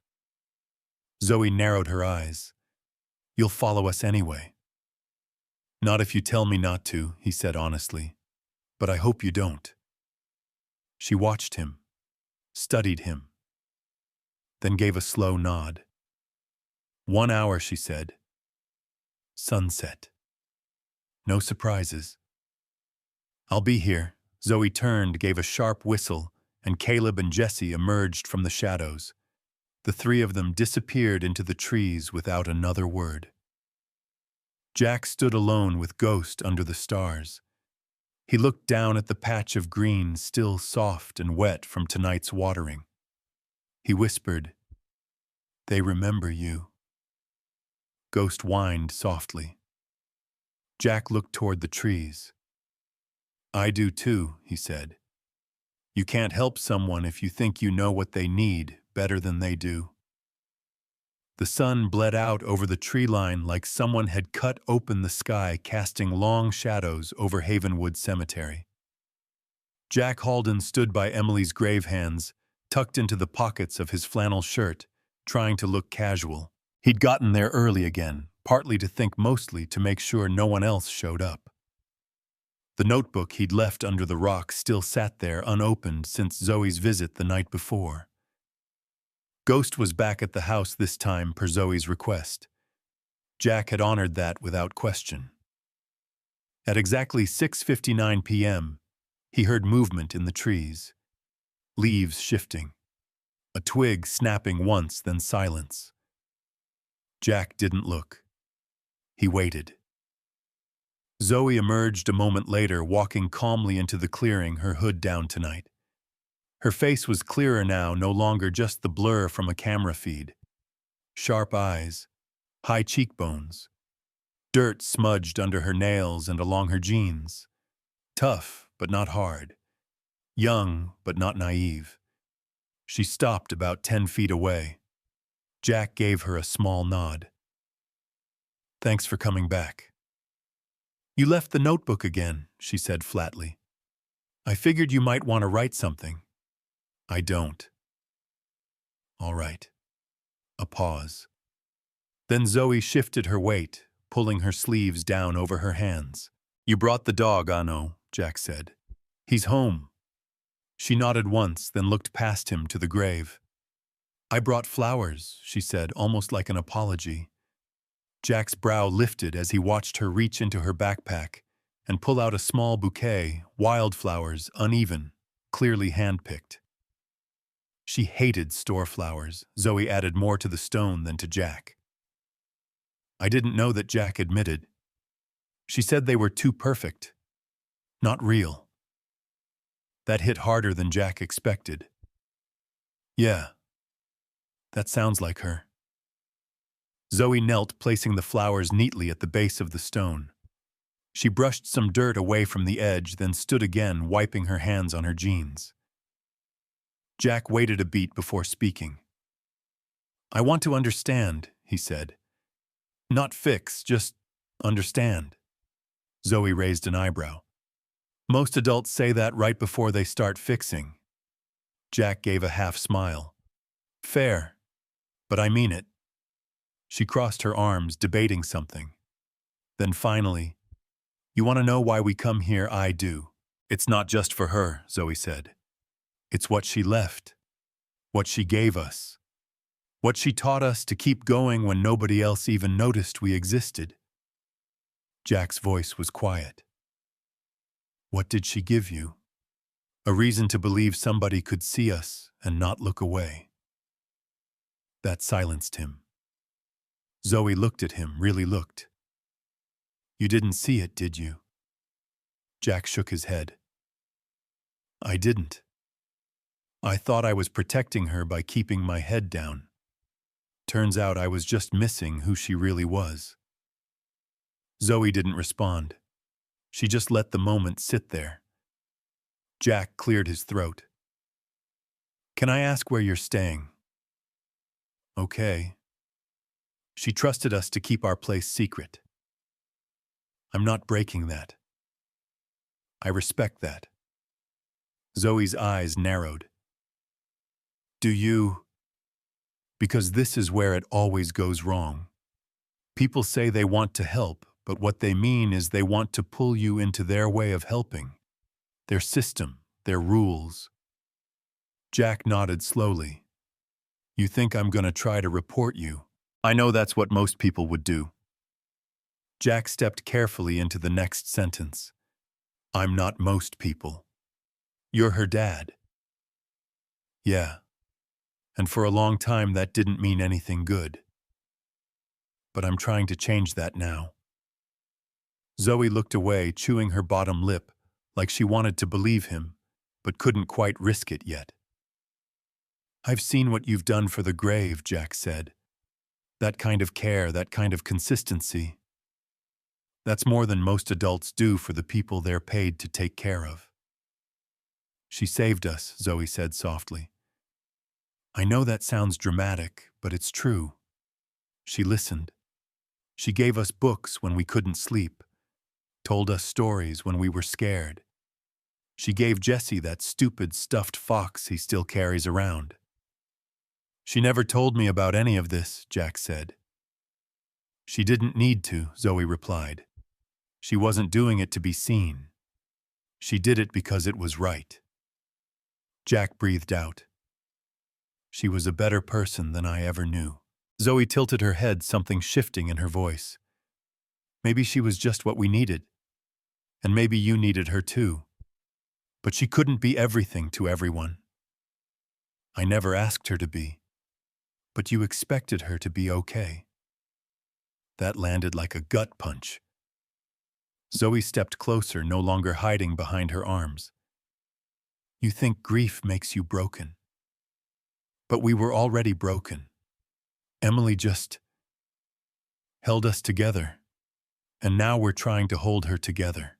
Zoe narrowed her eyes. You'll follow us anyway. Not if you tell me not to, he said honestly. But I hope you don't. She watched him, studied him, then gave a slow nod. 1 hour, she said. Sunset. No surprises. I'll be here. Zoe turned, gave a sharp whistle, and Caleb and Jesse emerged from the shadows. The three of them disappeared into the trees without another word. Jack stood alone with Ghost under the stars. He looked down at the patch of green still soft and wet from tonight's watering. He whispered, They remember you. Ghost whined softly. Jack looked toward the trees. I do too, he said. You can't help someone if you think you know what they need better than they do. The sun bled out over the tree line like someone had cut open the sky, casting long shadows over Havenwood Cemetery. Jack Halden stood by Emily's grave hands, tucked into the pockets of his flannel shirt, trying to look casual. He'd gotten there early again, partly to think, mostly to make sure no one else showed up. The notebook he'd left under the rock still sat there unopened since Zoe's visit the night before. Ghost was back at the house this time per Zoe's request. Jack had honored that without question. At exactly 6:59 p.m., he heard movement in the trees. Leaves shifting. A twig snapping once, then silence. Jack didn't look. He waited. Zoe emerged a moment later, walking calmly into the clearing, her hood down tonight. Her face was clearer now, no longer just the blur from a camera feed. Sharp eyes, high cheekbones, dirt smudged under her nails and along her jeans. Tough, but not hard. Young, but not naive. She stopped about 10 feet away. Jack gave her a small nod. Thanks for coming back. You left the notebook again, she said flatly. I figured you might want to write something. I don't. All right. A pause. Then Zoe shifted her weight, pulling her sleeves down over her hands. You brought the dog, Ano, Jack said. He's home. She nodded once, then looked past him to the grave. I brought flowers, she said, almost like an apology. Jack's brow lifted as he watched her reach into her backpack and pull out a small bouquet, wildflowers, uneven, clearly handpicked. She hated store flowers. Zoe added more to the stone than to Jack. I didn't know that, Jack admitted. She said they were too perfect. Not real. That hit harder than Jack expected. Yeah. That sounds like her. Zoe knelt, placing the flowers neatly at the base of the stone. She brushed some dirt away from the edge, then stood again, wiping her hands on her jeans. Jack waited a beat before speaking. I want to understand, he said. Not fix, just understand. Zoe raised an eyebrow. Most adults say that right before they start fixing. Jack gave a half smile. Fair, but I mean it. She crossed her arms, debating something. Then finally, you want to know why we come here? I do. It's not just for her, Zoe said. It's what she left, what she gave us, what she taught us to keep going when nobody else even noticed we existed. Jack's voice was quiet. What did she give you? A reason to believe somebody could see us and not look away. That silenced him. Zoe looked at him, really looked. You didn't see it, did you? Jack shook his head. I didn't. I thought I was protecting her by keeping my head down. Turns out I was just missing who she really was. Zoe didn't respond. She just let the moment sit there. Jack cleared his throat. Can I ask where you're staying? Okay. She trusted us to keep our place secret. I'm not breaking that. I respect that. Zoe's eyes narrowed. Do you? Because this is where it always goes wrong. People say they want to help, but what they mean is they want to pull you into their way of helping, their system, their rules. Jack nodded slowly. You think I'm going to try to report you? I know that's what most people would do. Jack stepped carefully into the next sentence. I'm not most people. You're her dad. Yeah. And for a long time that didn't mean anything good. But I'm trying to change that now. Zoe looked away, chewing her bottom lip, like she wanted to believe him, but couldn't quite risk it yet. I've seen what you've done for the grave, Jack said. That kind of care, that kind of consistency. That's more than most adults do for the people they're paid to take care of. She saved us, Zoe said softly. I know that sounds dramatic, but it's true. She listened. She gave us books when we couldn't sleep, told us stories when we were scared. She gave Jesse that stupid stuffed fox he still carries around. She never told me about any of this, Jack said. She didn't need to, Zoe replied. She wasn't doing it to be seen. She did it because it was right. Jack breathed out. She was a better person than I ever knew. Zoe tilted her head, something shifting in her voice. Maybe she was just what we needed. And maybe you needed her too. But she couldn't be everything to everyone. I never asked her to be. But you expected her to be okay. That landed like a gut punch. Zoe stepped closer, no longer hiding behind her arms. You think grief makes you broken. But we were already broken. Emily just held us together, and now we're trying to hold her together.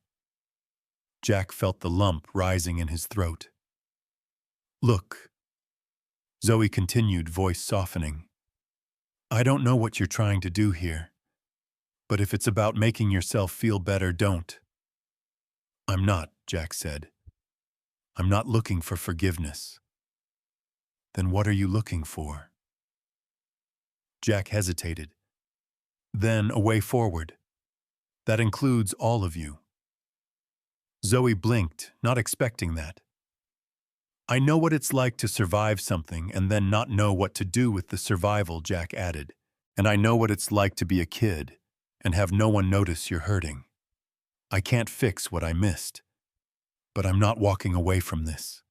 Jack felt the lump rising in his throat. Look, Zoe continued, voice softening. I don't know what you're trying to do here, but if it's about making yourself feel better, don't. I'm not, Jack said. I'm not looking for forgiveness. Then what are you looking for? Jack hesitated. Then a way forward. That includes all of you. Zoe blinked, not expecting that. I know what it's like to survive something and then not know what to do with the survival, Jack added. And I know what it's like to be a kid and have no one notice you're hurting. I can't fix what I missed, but I'm not walking away from this.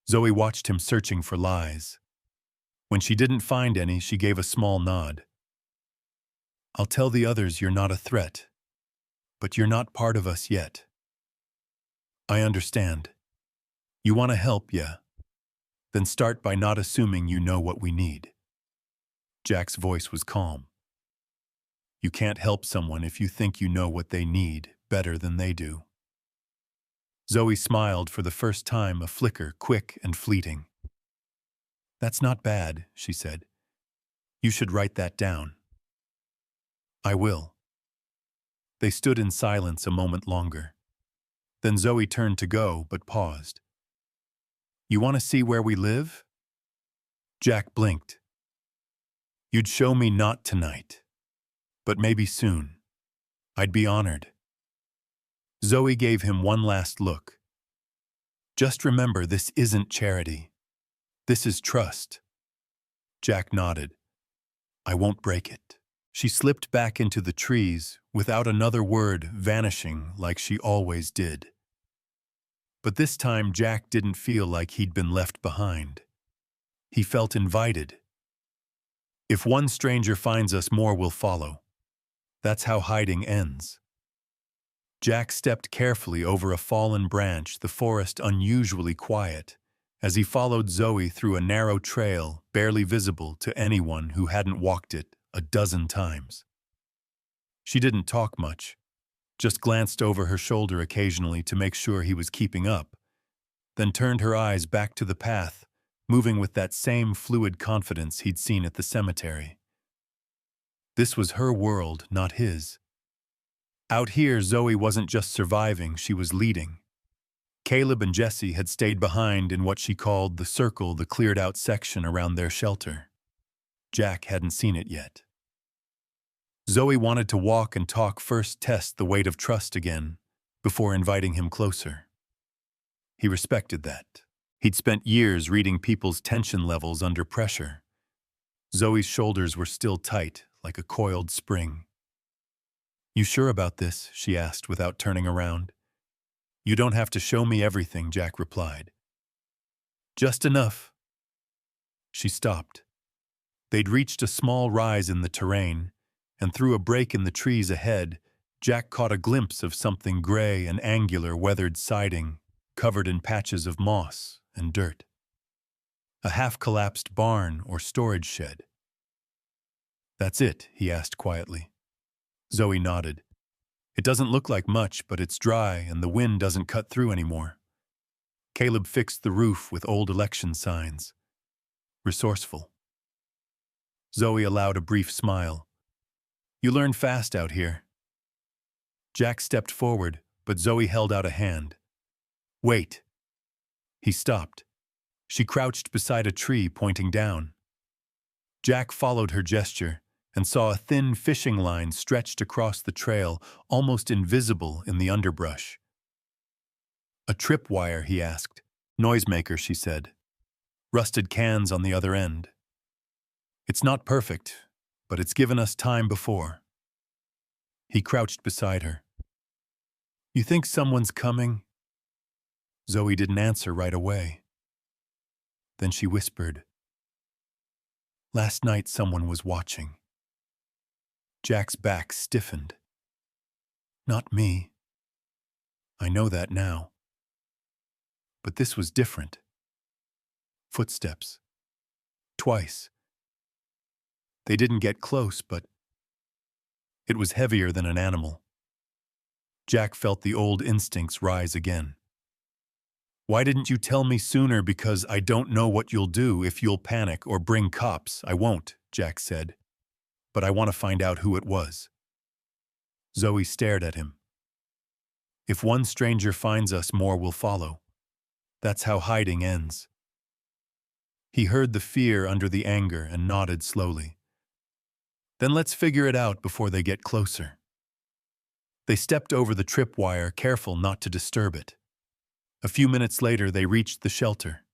Zoe watched him searching for lies. When she didn't find any, she gave a small nod. I'll tell the others you're not a threat, but you're not part of us yet. I understand. You want to help, yeah? Then start by not assuming you know what we need. Jack's voice was calm. You can't help someone if you think you know what they need better than they do. Zoe smiled for the first time, a flicker, quick and fleeting. That's not bad, she said. You should write that down. I will. They stood in silence a moment longer. Then Zoe turned to go, but paused. You want to see where we live? Jack blinked. You'd show me not tonight, but maybe soon. I'd be honored. Zoe gave him one last look. Just remember, this isn't charity. This is trust. Jack nodded. I won't break it. She slipped back into the trees, without another word, vanishing like she always did. But this time Jack didn't feel like he'd been left behind. He felt invited. If one stranger finds us, more will follow. That's how hiding ends. Jack stepped carefully over a fallen branch, the forest unusually quiet, as he followed Zoe through a narrow trail barely visible to anyone who hadn't walked it a dozen times. She didn't talk much, just glanced over her shoulder occasionally to make sure he was keeping up, then turned her eyes back to the path, moving with that same fluid confidence he'd seen at the cemetery. This was her world, not his. Out here, Zoe wasn't just surviving, she was leading. Caleb and Jesse had stayed behind in what she called the circle, the cleared-out section around their shelter. Jack hadn't seen it yet. Zoe wanted to walk and talk, first test the weight of trust again, before inviting him closer. He respected that. He'd spent years reading people's tension levels under pressure. Zoe's shoulders were still tight, like a coiled spring. You sure about this? She asked without turning around. You don't have to show me everything, Jack replied. Just enough. She stopped. They'd reached a small rise in the terrain, and through a break in the trees ahead, Jack caught a glimpse of something gray and angular, weathered siding, covered in patches of moss and dirt. A half-collapsed barn or storage shed. That's it, he asked quietly. Zoe nodded. It doesn't look like much, but it's dry and the wind doesn't cut through anymore. Caleb fixed the roof with old election signs. Resourceful. Zoe allowed a brief smile. You learn fast out here. Jack stepped forward, but Zoe held out a hand. Wait. He stopped. She crouched beside a tree, pointing down. Jack followed her gesture and saw a thin fishing line stretched across the trail, almost invisible in the underbrush. A tripwire, he asked. Noisemaker, she said. Rusted cans on the other end. It's not perfect, but it's given us time before. He crouched beside her. You think someone's coming? Zoe didn't answer right away. Then she whispered, Last night someone was watching. Jack's back stiffened. Not me. I know that now. But this was different. Footsteps. Twice. They didn't get close, but it was heavier than an animal. Jack felt the old instincts rise again. Why didn't you tell me sooner? Because I don't know what you'll do. If you'll panic or bring cops, I won't, Jack said. But I want to find out who it was. Zoe stared at him. If one stranger finds us, more will follow. That's how hiding ends. He heard the fear under the anger and nodded slowly. Then let's figure it out before they get closer. They stepped over the tripwire, careful not to disturb it. A few minutes later, they reached the shelter.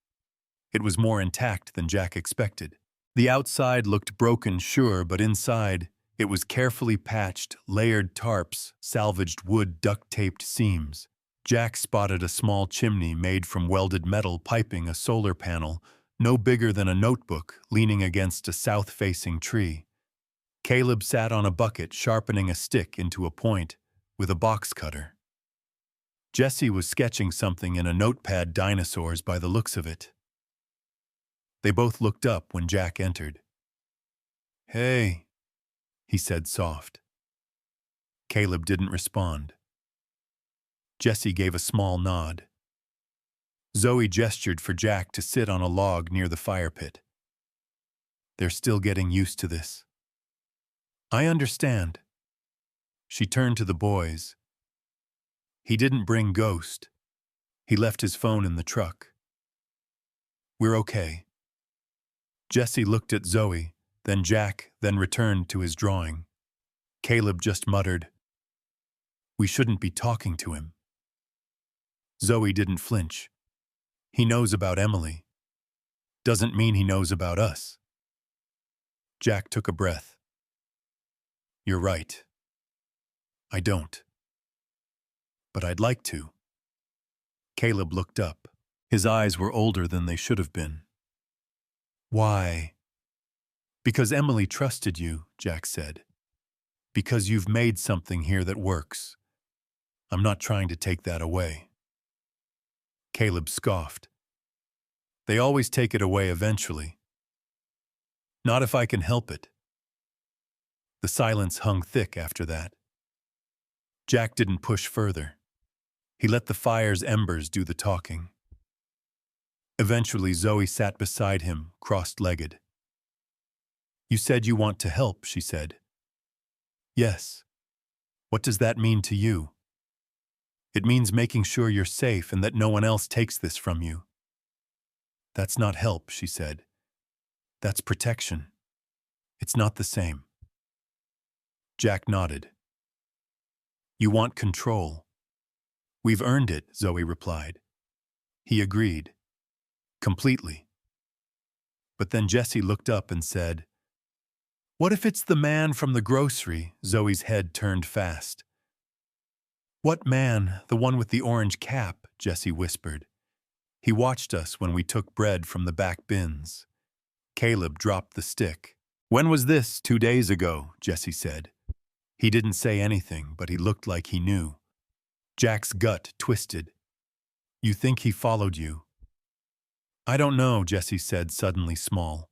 It was more intact than Jack expected. The outside looked broken, sure, but inside, it was carefully patched, layered tarps, salvaged wood, duct-taped seams. Jack spotted a small chimney made from welded metal piping a solar panel, no bigger than a notebook, leaning against a south-facing tree. Caleb sat on a bucket, sharpening a stick into a point with a box cutter. Jesse was sketching something in a notepad, dinosaurs by the looks of it. They both looked up when Jack entered. Hey, he said soft. Caleb didn't respond. Jesse gave a small nod. Zoe gestured for Jack to sit on a log near the fire pit. They're still getting used to this. I understand. She turned to the boys. He didn't bring Ghost. He left his phone in the truck. We're okay. Jesse looked at Zoe, then Jack, then returned to his drawing. Caleb just muttered, We shouldn't be talking to him. Zoe didn't flinch. He knows about Emily. Doesn't mean he knows about us. Jack took a breath. You're right. I don't. But I'd like to. Caleb looked up. His eyes were older than they should have been. Why? Because Emily trusted you, Jack said. Because you've made something here that works. I'm not trying to take that away. Caleb scoffed. They always take it away eventually. Not if I can help it. The silence hung thick after that. Jack didn't push further. He let the fire's embers do the talking. Eventually, Zoe sat beside him, crossed-legged. You said you want to help, she said. Yes. What does that mean to you? It means making sure you're safe and that no one else takes this from you. That's not help, she said. That's protection. It's not the same. Jack nodded. You want control. We've earned it, Zoe replied. He agreed. Completely. But then Jesse looked up and said, What if it's the man from the grocery? Zoe's head turned fast. What man? The one with the orange cap, Jesse whispered. He watched us when we took bread from the back bins. Caleb dropped the stick. When was this? 2 days ago, Jesse said. He didn't say anything, but he looked like he knew. Jack's gut twisted. You think he followed you? I don't know, Jesse said, suddenly small.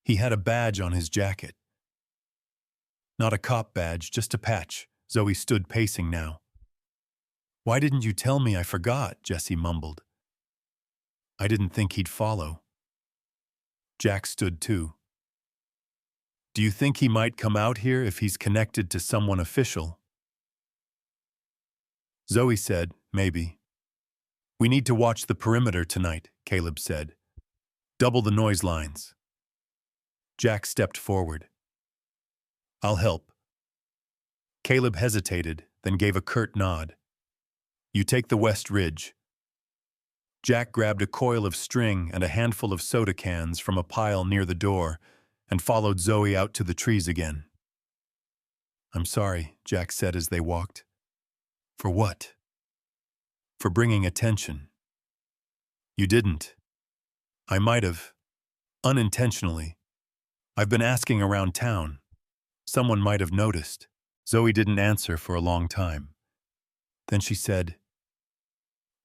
He had a badge on his jacket. Not a cop badge, just a patch. Zoe stood pacing now. Why didn't you tell me? I forgot, Jesse mumbled. I didn't think he'd follow. Jack stood too. Do you think he might come out here if he's connected to someone official? Zoe said, maybe. We need to watch the perimeter tonight, Caleb said. Double the noise lines. Jack stepped forward. I'll help. Caleb hesitated, then gave a curt nod. You take the West Ridge. Jack grabbed a coil of string and a handful of soda cans from a pile near the door and followed Zoe out to the trees again. I'm sorry, Jack said as they walked. For what? For bringing attention. You didn't. I might have. Unintentionally. I've been asking around town. Someone might have noticed. Zoe didn't answer for a long time. Then she said,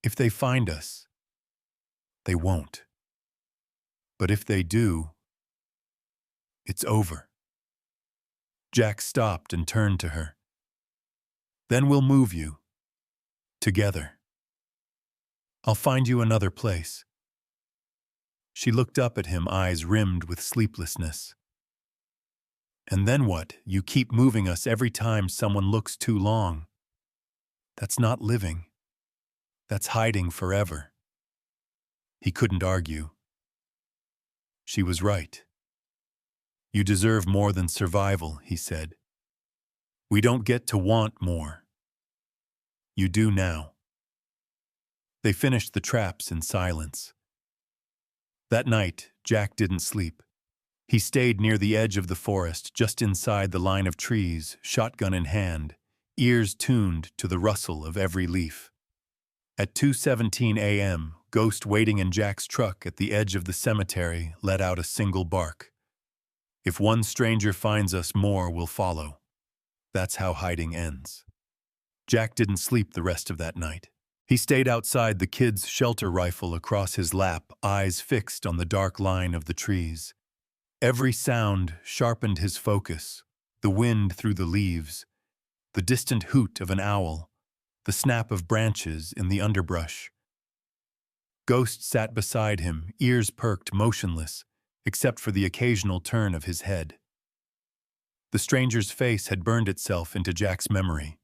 If they find us, they won't. But if they do, it's over. Jack stopped and turned to her. Then we'll move you. Together. I'll find you another place. She looked up at him, eyes rimmed with sleeplessness. And then what? You keep moving us every time someone looks too long. That's not living. That's hiding forever. He couldn't argue. She was right. You deserve more than survival, he said. We don't get to want more. You do now. They finished the traps in silence. That night, Jack didn't sleep. He stayed near the edge of the forest, just inside the line of trees, shotgun in hand, ears tuned to the rustle of every leaf. At 2:17 a.m., Ghost waiting in Jack's truck at the edge of the cemetery let out a single bark. If one stranger finds us, more will follow. That's how hiding ends. Jack didn't sleep the rest of that night. He stayed outside, the kid's shelter rifle across his lap, eyes fixed on the dark line of the trees. Every sound sharpened his focus, the wind through the leaves, the distant hoot of an owl, the snap of branches in the underbrush. Ghost sat beside him, ears perked, motionless, except for the occasional turn of his head. The stranger's face had burned itself into Jack's memory.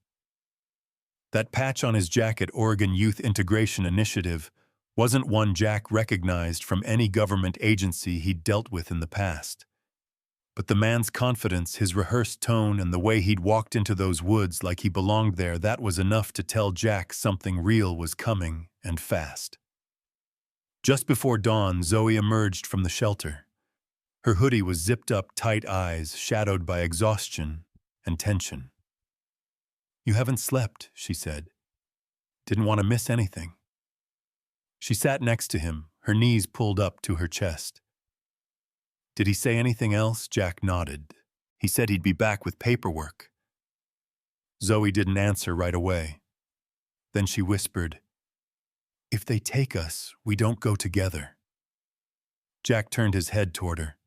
That patch on his jacket, Oregon Youth Integration Initiative, wasn't one Jack recognized from any government agency he'd dealt with in the past. But the man's confidence, his rehearsed tone, and the way he'd walked into those woods like he belonged there, that was enough to tell Jack something real was coming, and fast. Just before dawn, Zoe emerged from the shelter. Her hoodie was zipped up, tight eyes shadowed by exhaustion and tension. "You haven't slept," she said. "Didn't want to miss anything." She sat next to him, her knees pulled up to her chest. "Did he say anything else?" Jack nodded. "He said he'd be back with paperwork." Zoe didn't answer right away. Then she whispered, "If they take us, we don't go together." Jack turned his head toward her.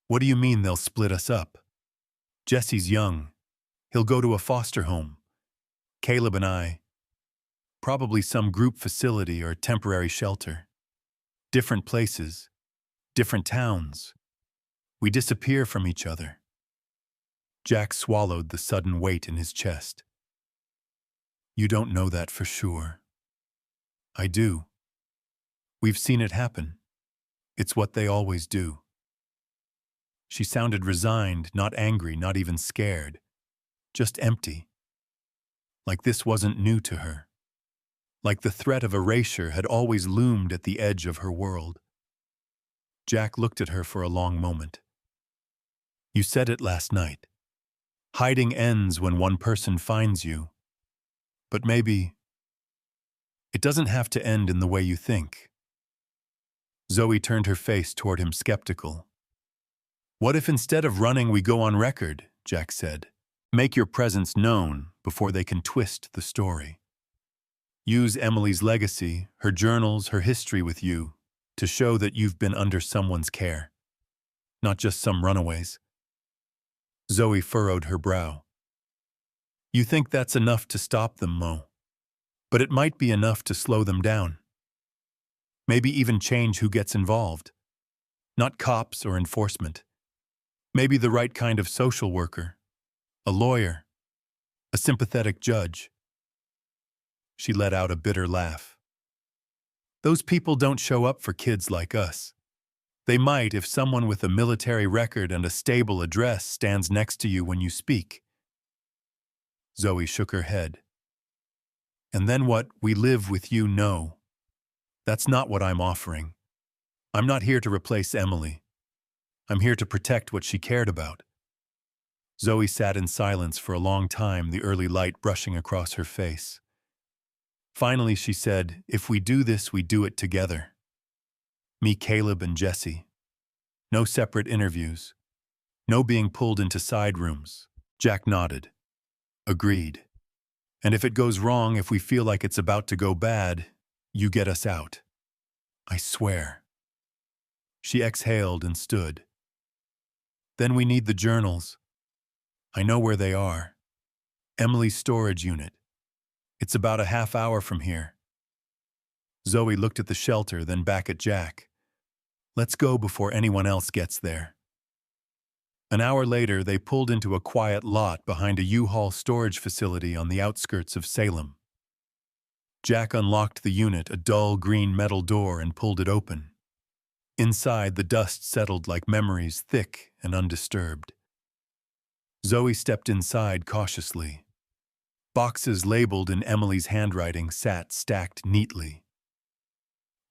"What do you mean they'll split us up? Jesse's young. He'll go to a foster home. Caleb and I, probably some group facility or temporary shelter. Different places, different towns. We disappear from each other." Jack swallowed the sudden weight in his chest. "You don't know that for sure." "I do. We've seen it happen. It's what they always do." She sounded resigned, not angry, not even scared. Just empty. Like this wasn't new to her. Like the threat of erasure had always loomed at the edge of her world. Jack looked at her for a long moment. "You said it last night. Hiding ends when one person finds you. But maybe it doesn't have to end in the way you think." Zoe turned her face toward him, skeptical. "What if instead of running we go on record?" Jack said. "Make your presence known before they can twist the story. Use Emily's legacy, her journals, her history with you, to show that you've been under someone's care, not just some runaways." Zoe furrowed her brow. "You think that's enough to stop them, Mo? But it might be enough to slow them down. Maybe even change who gets involved. Not cops or enforcement. Maybe the right kind of social worker, a lawyer, a sympathetic judge." She let out a bitter laugh. "Those people don't show up for kids like us. They might if someone with a military record and a stable address stands next to you when you speak." Zoe shook her head. "And then what we live with you know. That's not what I'm offering. I'm not here to replace Emily. I'm here to protect what she cared about." Zoe sat in silence for a long time, the early light brushing across her face. Finally, she said, "If we do this, we do it together. Me, Caleb, and Jesse. No separate interviews. No being pulled into side rooms." Jack nodded. "Agreed. And if it goes wrong, if we feel like it's about to go bad, you get us out. I swear." She exhaled and stood. "Then we need the journals. I know where they are. Emily's storage unit. It's about a half hour from here." Zoe looked at the shelter, then back at Jack. "Let's go before anyone else gets there." An hour later, they pulled into a quiet lot behind a U-Haul storage facility on the outskirts of Salem. Jack unlocked the unit, a dull green metal door, and pulled it open. Inside, the dust settled like memories, thick and undisturbed. Zoe stepped inside cautiously. Boxes labeled in Emily's handwriting sat stacked neatly.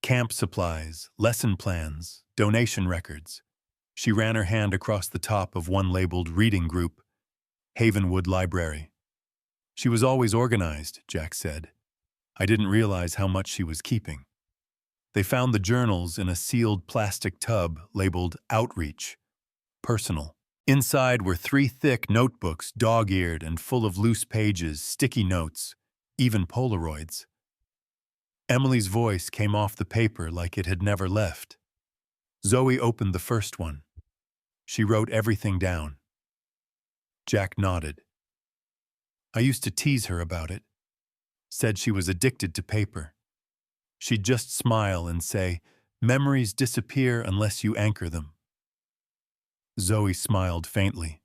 Camp supplies, lesson plans, donation records. She ran her hand across the top of one labeled Reading Group, Havenwood Library. She was always organized, Jack said. I didn't realize how much she was keeping. They found the journals in a sealed plastic tub labeled Outreach, Personal. Inside were 3 thick notebooks, dog-eared and full of loose pages, sticky notes, even Polaroids. Emily's voice came off the paper like it had never left. Zoe opened the first one. She wrote everything down. Jack nodded. I used to tease her about it. Said she was addicted to paper. She'd just smile and say, "Memories disappear unless you anchor them." Zoe smiled faintly.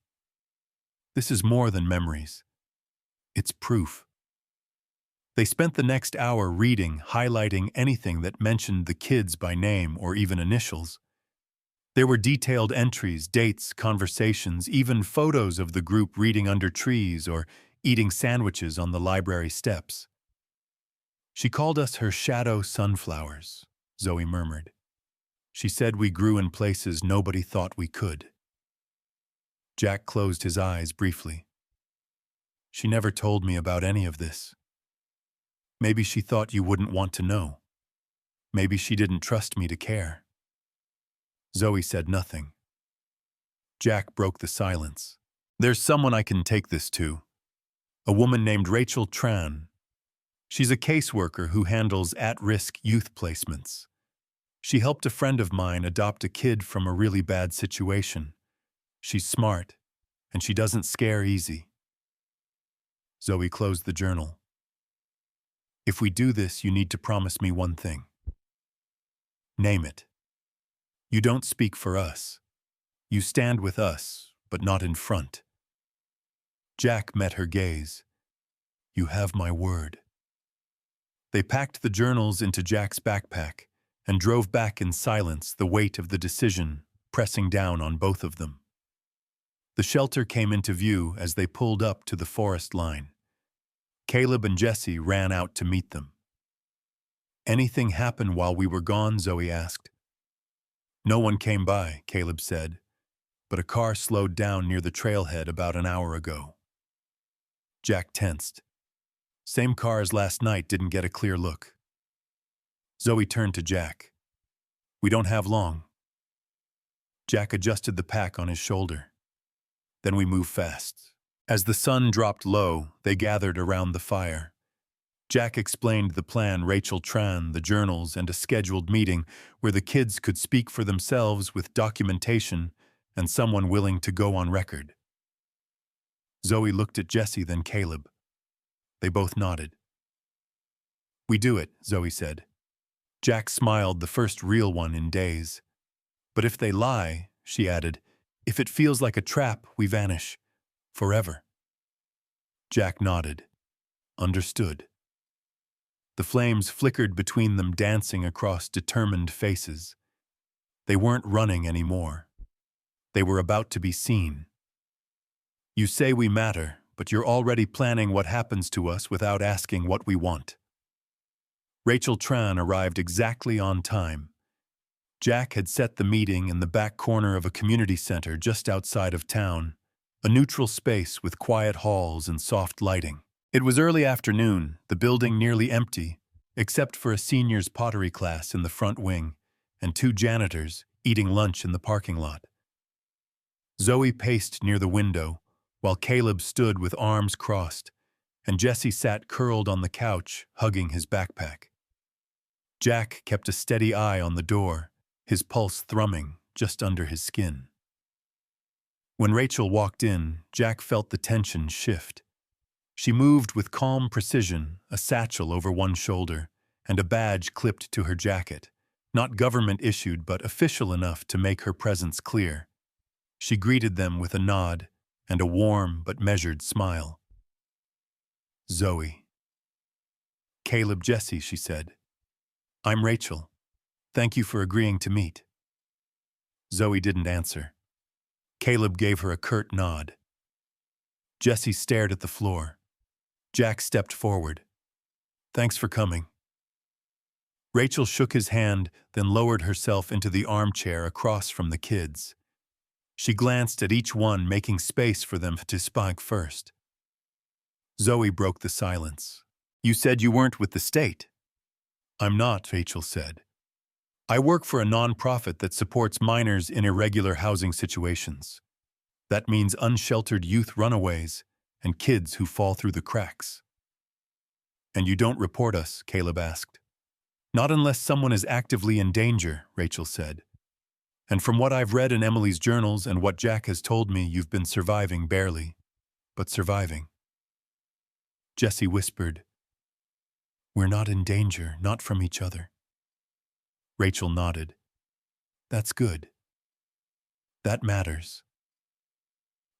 This is more than memories. It's proof. They spent the next hour reading, highlighting anything that mentioned the kids by name or even initials. There were detailed entries, dates, conversations, even photos of the group reading under trees or eating sandwiches on the library steps. She called us her shadow sunflowers, Zoe murmured. She said we grew in places nobody thought we could. Jack closed his eyes briefly. She never told me about any of this. Maybe she thought you wouldn't want to know. Maybe she didn't trust me to care. Zoe said nothing. Jack broke the silence. There's someone I can take this to. A woman named Rachel Tran. She's a caseworker who handles at-risk youth placements. She helped a friend of mine adopt a kid from a really bad situation. She's smart, and she doesn't scare easy. Zoe closed the journal. If we do this, you need to promise me one thing. Name it. You don't speak for us. You stand with us, but not in front. Jack met her gaze. You have my word. They packed the journals into Jack's backpack and drove back in silence, the weight of the decision pressing down on both of them. The shelter came into view as they pulled up to the forest line. Caleb and Jesse ran out to meet them. Anything happen while we were gone? Zoe asked. No one came by, Caleb said, but a car slowed down near the trailhead about an hour ago. Jack tensed. Same car as last night, didn't get a clear look. Zoe turned to Jack. We don't have long. Jack adjusted the pack on his shoulder. Then we moved fast. As the sun dropped low, they gathered around the fire. Jack explained the plan, Rachel Tran, the journals, and a scheduled meeting where the kids could speak for themselves with documentation and someone willing to go on record. Zoe looked at Jesse, then Caleb. They both nodded. We do it, Zoe said. Jack smiled, the first real one in days. But if they lie, she added, if it feels like a trap, we vanish. Forever. Jack nodded. Understood. The flames flickered between them, dancing across determined faces. They weren't running anymore. They were about to be seen. You say we matter, but you're already planning what happens to us without asking what we want. Rachel Tran arrived exactly on time. Jack had set the meeting in the back corner of a community center just outside of town, a neutral space with quiet halls and soft lighting. It was early afternoon, the building nearly empty, except for a seniors pottery class in the front wing and two janitors eating lunch in the parking lot. Zoe paced near the window, while Caleb stood with arms crossed, and Jesse sat curled on the couch, hugging his backpack. Jack kept a steady eye on the door, his pulse thrumming just under his skin. When Rachel walked in, Jack felt the tension shift. She moved with calm precision, a satchel over one shoulder, and a badge clipped to her jacket, not government-issued but official enough to make her presence clear. She greeted them with a nod and a warm but measured smile. Zoe. Caleb, Jesse, she said. I'm Rachel. Thank you for agreeing to meet. Zoe didn't answer. Caleb gave her a curt nod. Jesse stared at the floor. Jack stepped forward. Thanks for coming. Rachel shook his hand, then lowered herself into the armchair across from the kids. She glanced at each one, making space for them to speak first. Zoe broke the silence. You said you weren't with the state. I'm not, Rachel said. I work for a nonprofit that supports minors in irregular housing situations. That means unsheltered youth runaways and kids who fall through the cracks. And you don't report us, Caleb asked. Not unless someone is actively in danger, Rachel said. And from what I've read in Emily's journals and what Jack has told me, you've been surviving barely, but surviving. Jesse whispered, We're not in danger, not from each other. Rachel nodded. That's good. That matters.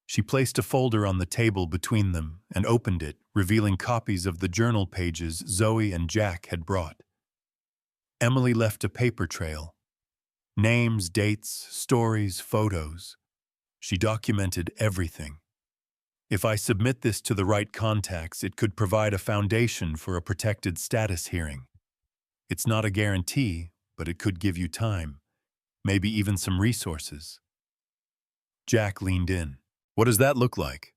She placed a folder on the table between them and opened it, revealing copies of the journal pages Zoe and Jack had brought. Emily left a paper trail. Names, dates, stories, photos. She documented everything. If I submit this to the right contacts, it could provide a foundation for a protected status hearing. It's not a guarantee, but it could give you time, maybe even some resources. Jack leaned in. What does that look like?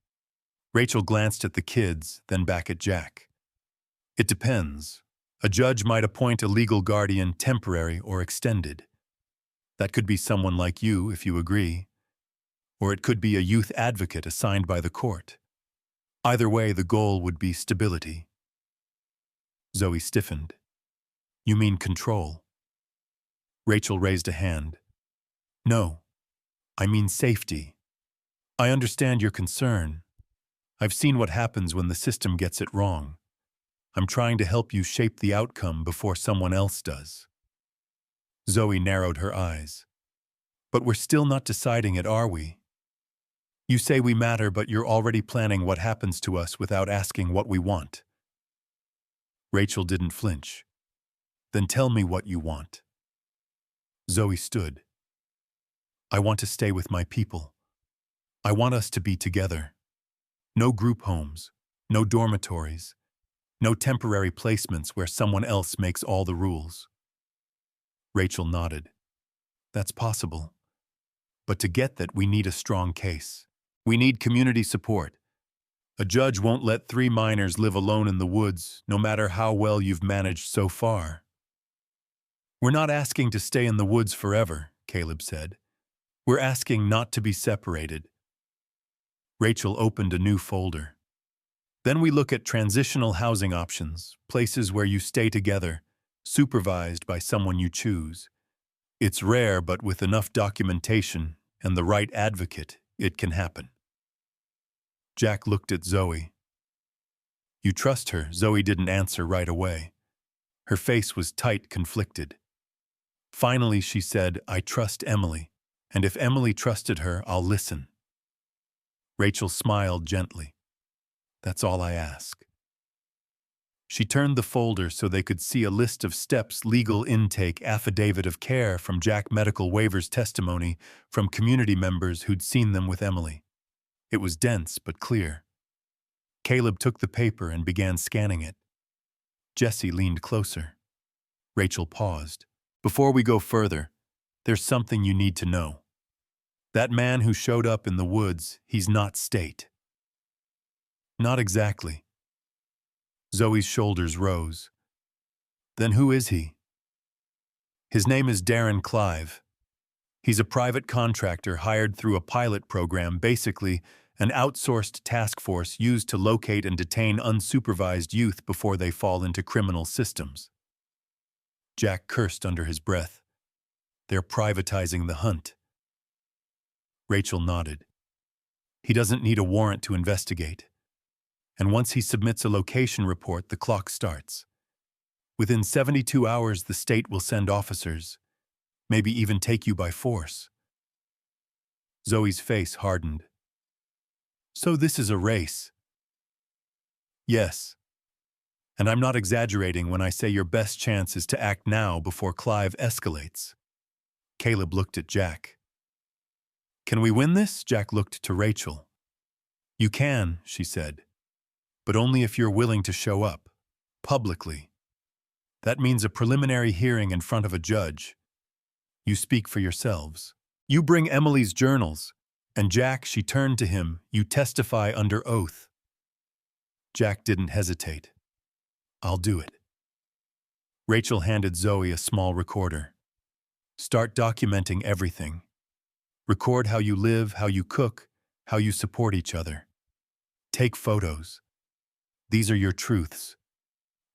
Rachel glanced at the kids, then back at Jack. It depends. A judge might appoint a legal guardian, temporary or extended. That could be someone like you, if you agree. Or it could be a youth advocate assigned by the court. Either way, the goal would be stability. Zoe stiffened. You mean control? Rachel raised a hand. No, I mean safety. I understand your concern. I've seen what happens when the system gets it wrong. I'm trying to help you shape the outcome before someone else does. Zoe narrowed her eyes. But we're still not deciding it, are we? You say we matter, but you're already planning what happens to us without asking what we want. Rachel didn't flinch. Then tell me what you want. Zoe stood. I want to stay with my people. I want us to be together. No group homes, no dormitories, no temporary placements where someone else makes all the rules. Rachel nodded. That's possible. But to get that, we need a strong case. We need community support. A judge won't let 3 minors live alone in the woods, no matter how well you've managed so far. We're not asking to stay in the woods forever, Caleb said. We're asking not to be separated. Rachel opened a new folder. Then we look at transitional housing options, places where you stay together, supervised by someone you choose. It's rare, but with enough documentation and the right advocate, it can happen. Jack looked at Zoe. You trust her? Zoe didn't answer right away. Her face was tight, conflicted. Finally, she said, I trust Emily, and if Emily trusted her, I'll listen. Rachel smiled gently. That's all I ask. She turned the folder so they could see a list of steps: legal intake, affidavit of care from Jack, medical waivers, testimony from community members who'd seen them with Emily. It was dense but clear. Caleb took the paper and began scanning it. Jesse leaned closer. Rachel paused. Before we go further, there's something you need to know. That man who showed up in the woods, he's not state. Not exactly. Zoe's shoulders rose. Then who is he? His name is Darren Clive. He's a private contractor hired through a pilot program, basically an outsourced task force used to locate and detain unsupervised youth before they fall into criminal systems. Jack cursed under his breath. They're privatizing the hunt. Rachel nodded. He doesn't need a warrant to investigate. And once he submits a location report, the clock starts. Within 72 hours, the state will send officers, maybe even take you by force. Zoe's face hardened. So this is a race? Yes. And I'm not exaggerating when I say your best chance is to act now before Clive escalates. Caleb looked at Jack. Can we win this? Jack looked to Rachel. You can, she said. But only if you're willing to show up, publicly. That means a preliminary hearing in front of a judge. You speak for yourselves. You bring Emily's journals, and Jack, she turned to him, you testify under oath. Jack didn't hesitate. I'll do it. Rachel handed Zoe a small recorder. Start documenting everything. Record how you live, how you cook, how you support each other. Take photos. These are your truths.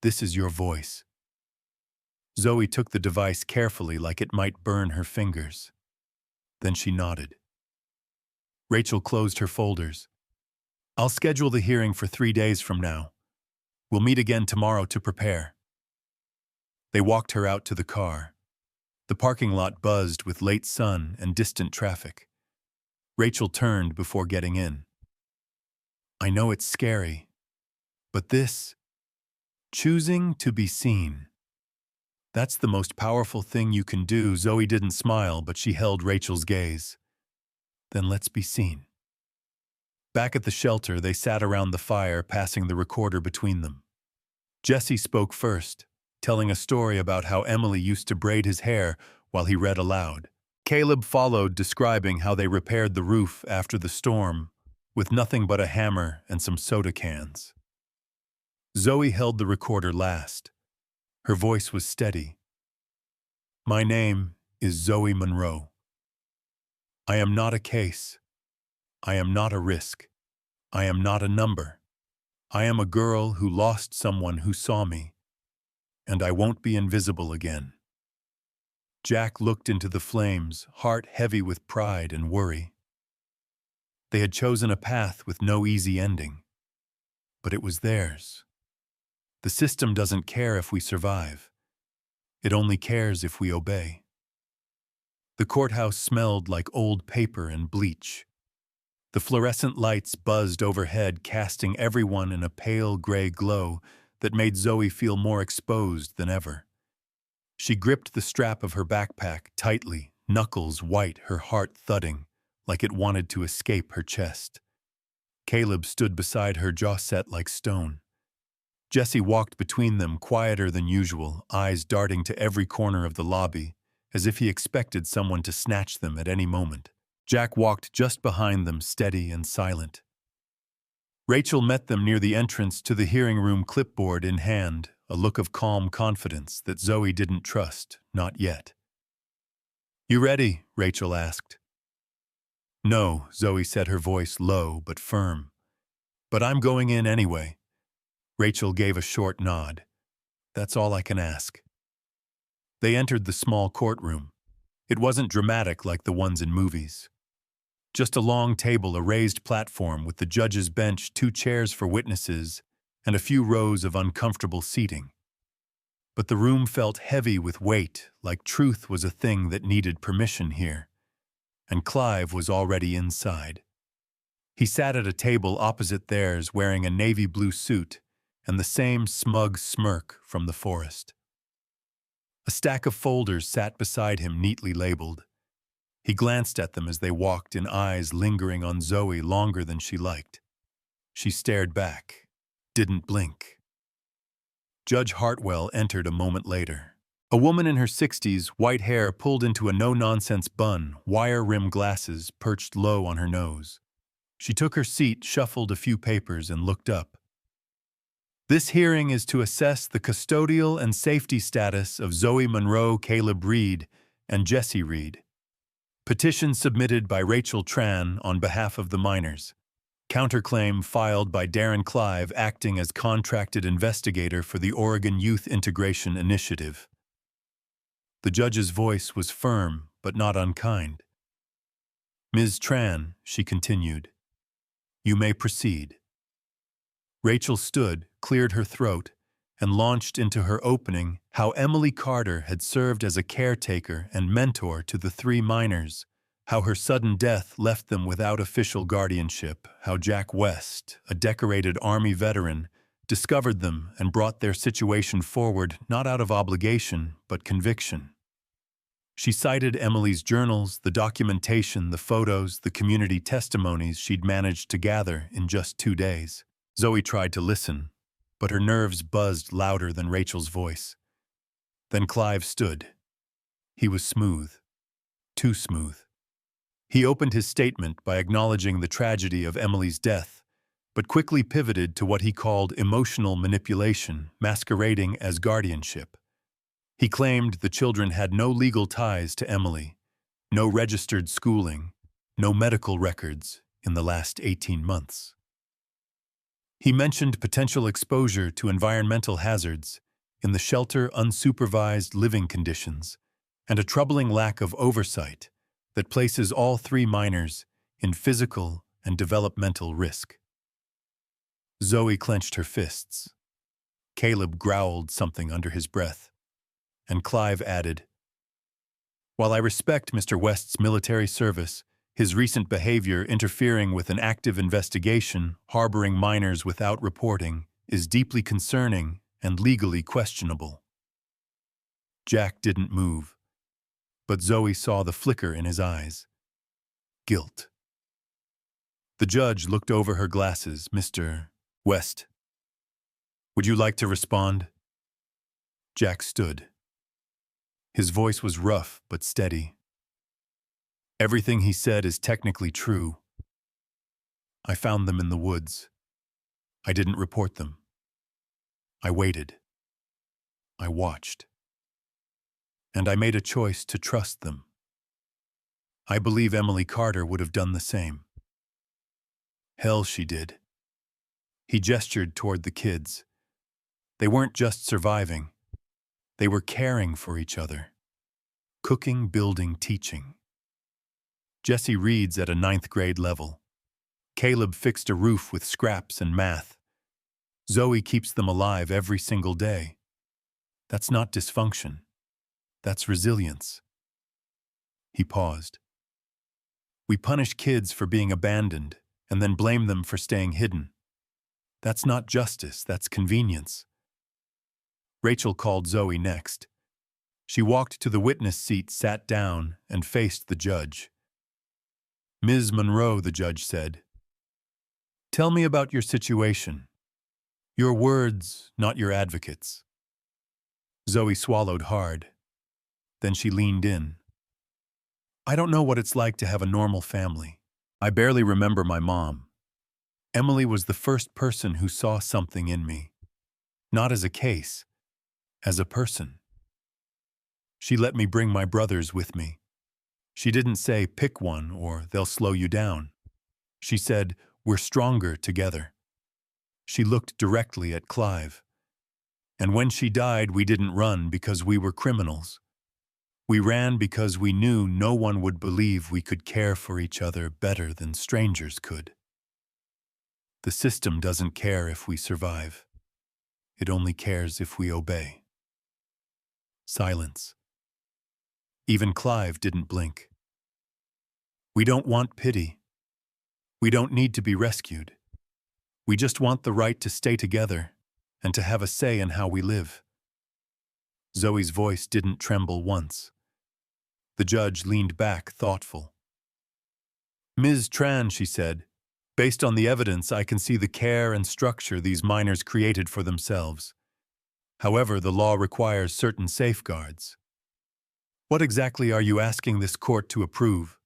This is your voice. Zoe took the device carefully, like it might burn her fingers. Then she nodded. Rachel closed her folders. I'll schedule the hearing for 3 days from now. We'll meet again tomorrow to prepare. They walked her out to the car. The parking lot buzzed with late sun and distant traffic. Rachel turned before getting in. I know it's scary, but this, choosing to be seen, That's the most powerful thing you can do. Zoe didn't smile, but she held Rachel's gaze. Then let's be seen. Back at the shelter, they sat around the fire, passing the recorder between them. Jesse spoke first, telling a story about how Emily used to braid his hair while he read aloud. Caleb followed, describing how they repaired the roof after the storm with nothing but a hammer and some soda cans. Zoe held the recorder last. Her voice was steady. My name is Zoe Monroe. I am not a case. I am not a risk. I am not a number. I am a girl who lost someone who saw me, and I won't be invisible again. Jack looked into the flames, heart heavy with pride and worry. They had chosen a path with no easy ending, but it was theirs. The system doesn't care if we survive. It only cares if we obey. The courthouse smelled like old paper and bleach. The fluorescent lights buzzed overhead, casting everyone in a pale gray glow that made Zoe feel more exposed than ever. She gripped the strap of her backpack tightly, knuckles white, her heart thudding, like it wanted to escape her chest. Caleb stood beside her, jaw set like stone. Jesse walked between them, quieter than usual, eyes darting to every corner of the lobby, as if he expected someone to snatch them at any moment. Jack walked just behind them, steady and silent. Rachel met them near the entrance to the hearing room, clipboard in hand, a look of calm confidence that Zoe didn't trust, not yet. You ready? Rachel asked. No, Zoe said, her voice low but firm. But I'm going in anyway. Rachel gave a short nod. That's all I can ask. They entered the small courtroom. It wasn't dramatic like the ones in movies. Just a long table, a raised platform with the judge's bench, 2 chairs for witnesses, and a few rows of uncomfortable seating. But the room felt heavy with weight, like truth was a thing that needed permission here. And Clive was already inside. He sat at a table opposite theirs, wearing a navy blue suit and the same smug smirk from the forest. A stack of folders sat beside him, neatly labeled. He glanced at them as they walked in, eyes lingering on Zoe longer than she liked. She stared back, didn't blink. Judge Hartwell entered a moment later. A woman in her 60s, white hair pulled into a no-nonsense bun, wire-rimmed glasses perched low on her nose. She took her seat, shuffled a few papers, and looked up. This hearing is to assess the custodial and safety status of Zoe Monroe, Caleb Reed, and Jesse Reed. Petition submitted by Rachel Tran on behalf of the minors. Counterclaim filed by Darren Clive, acting as contracted investigator for the Oregon Youth Integration Initiative. The judge's voice was firm, but not unkind. Ms. Tran, she continued, you may proceed. Rachel stood, cleared her throat, and launched into her opening how Emily Carter had served as a caretaker and mentor to the 3 minors, how her sudden death left them without official guardianship, how Jack West, a decorated Army veteran, discovered them and brought their situation forward not out of obligation but conviction. She cited Emily's journals, the documentation, the photos, the community testimonies she'd managed to gather in just 2 days. Zoe tried to listen, but her nerves buzzed louder than Rachel's voice. Then Clive stood. He was smooth. Too smooth. He opened his statement by acknowledging the tragedy of Emily's death, but quickly pivoted to what he called emotional manipulation, masquerading as guardianship. He claimed the children had no legal ties to Emily, no registered schooling, no medical records in the last 18 months. He mentioned potential exposure to environmental hazards, in the shelter unsupervised living conditions, and a troubling lack of oversight that places all 3 minors in physical and developmental risk. Zoe clenched her fists. Caleb growled something under his breath, and Clive added, while I respect Mr. West's military service, his recent behavior interfering with an active investigation, harboring minors without reporting, is deeply concerning and legally questionable. Jack didn't move, but Zoe saw the flicker in his eyes. Guilt. The judge looked over her glasses. Mr. West, would you like to respond? Jack stood. His voice was rough but steady. Everything he said is technically true. I found them in the woods. I didn't report them. I waited. I watched. And I made a choice to trust them. I believe Emily Carter would have done the same. Hell, she did. He gestured toward the kids. They weren't just surviving. They were caring for each other. Cooking, building, teaching. Jesse reads at a 9th grade level. Caleb fixed a roof with scraps and math. Zoe keeps them alive every single day. That's not dysfunction. That's resilience. He paused. We punish kids for being abandoned and then blame them for staying hidden. That's not justice, that's convenience. Rachel called Zoe next. She walked to the witness seat, sat down, and faced the judge. Ms. Monroe, the judge said, tell me about your situation. Your words, not your advocates. Zoe swallowed hard. Then she leaned in. I don't know what it's like to have a normal family. I barely remember my mom. Emily was the first person who saw something in me. Not as a case, as a person. She let me bring my brothers with me. She didn't say, pick one or they'll slow you down. She said, we're stronger together. She looked directly at Clive. And when she died, we didn't run because we were criminals. We ran because we knew no one would believe we could care for each other better than strangers could. The system doesn't care if we survive. It only cares if we obey. Silence. Even Clive didn't blink. We don't want pity. We don't need to be rescued. We just want the right to stay together and to have a say in how we live. Zoe's voice didn't tremble once. The judge leaned back, thoughtful. Ms. Tran, she said, based on the evidence, I can see the care and structure these minors created for themselves. However, the law requires certain safeguards. What exactly are you asking this court to approve?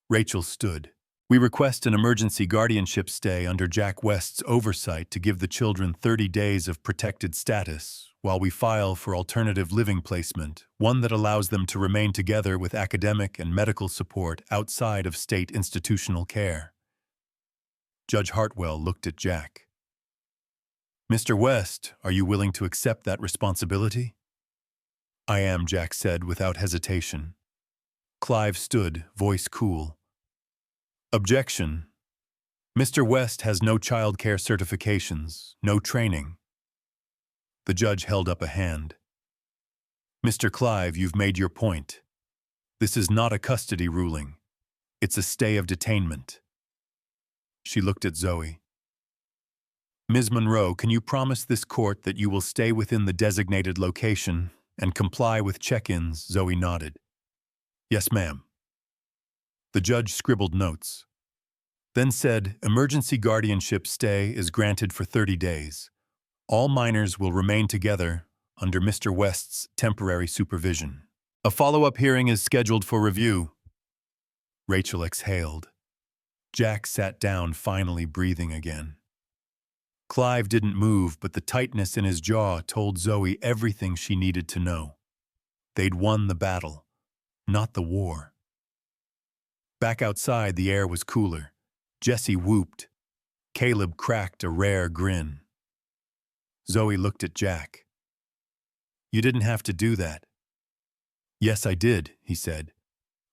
Rachel stood. We request an emergency guardianship stay under Jack West's oversight to give the children 30 days of protected status while we file for alternative living placement, one that allows them to remain together with academic and medical support outside of state institutional care. Judge Hartwell looked at Jack. Mr. West, are you willing to accept that responsibility? I am, Jack said without hesitation. Clive stood, voice cool. Objection. Mr. West has no child care certifications, no training. The judge held up a hand. Mr. Clive, you've made your point. This is not a custody ruling. It's a stay of detainment. She looked at Zoe. Ms. Monroe, can you promise this court that you will stay within the designated location and comply with check-ins? Zoe nodded. Yes, ma'am. The judge scribbled notes, then said, emergency guardianship stay is granted for 30 days. All minors will remain together under Mr. West's temporary supervision. A follow-up hearing is scheduled for review. Rachel exhaled. Jack sat down, finally breathing again. Clive didn't move, but the tightness in his jaw told Zoe everything she needed to know. They'd won the battle, not the war. Back outside, the air was cooler. Jesse whooped. Caleb cracked a rare grin. Zoe looked at Jack. You didn't have to do that. Yes, I did, he said.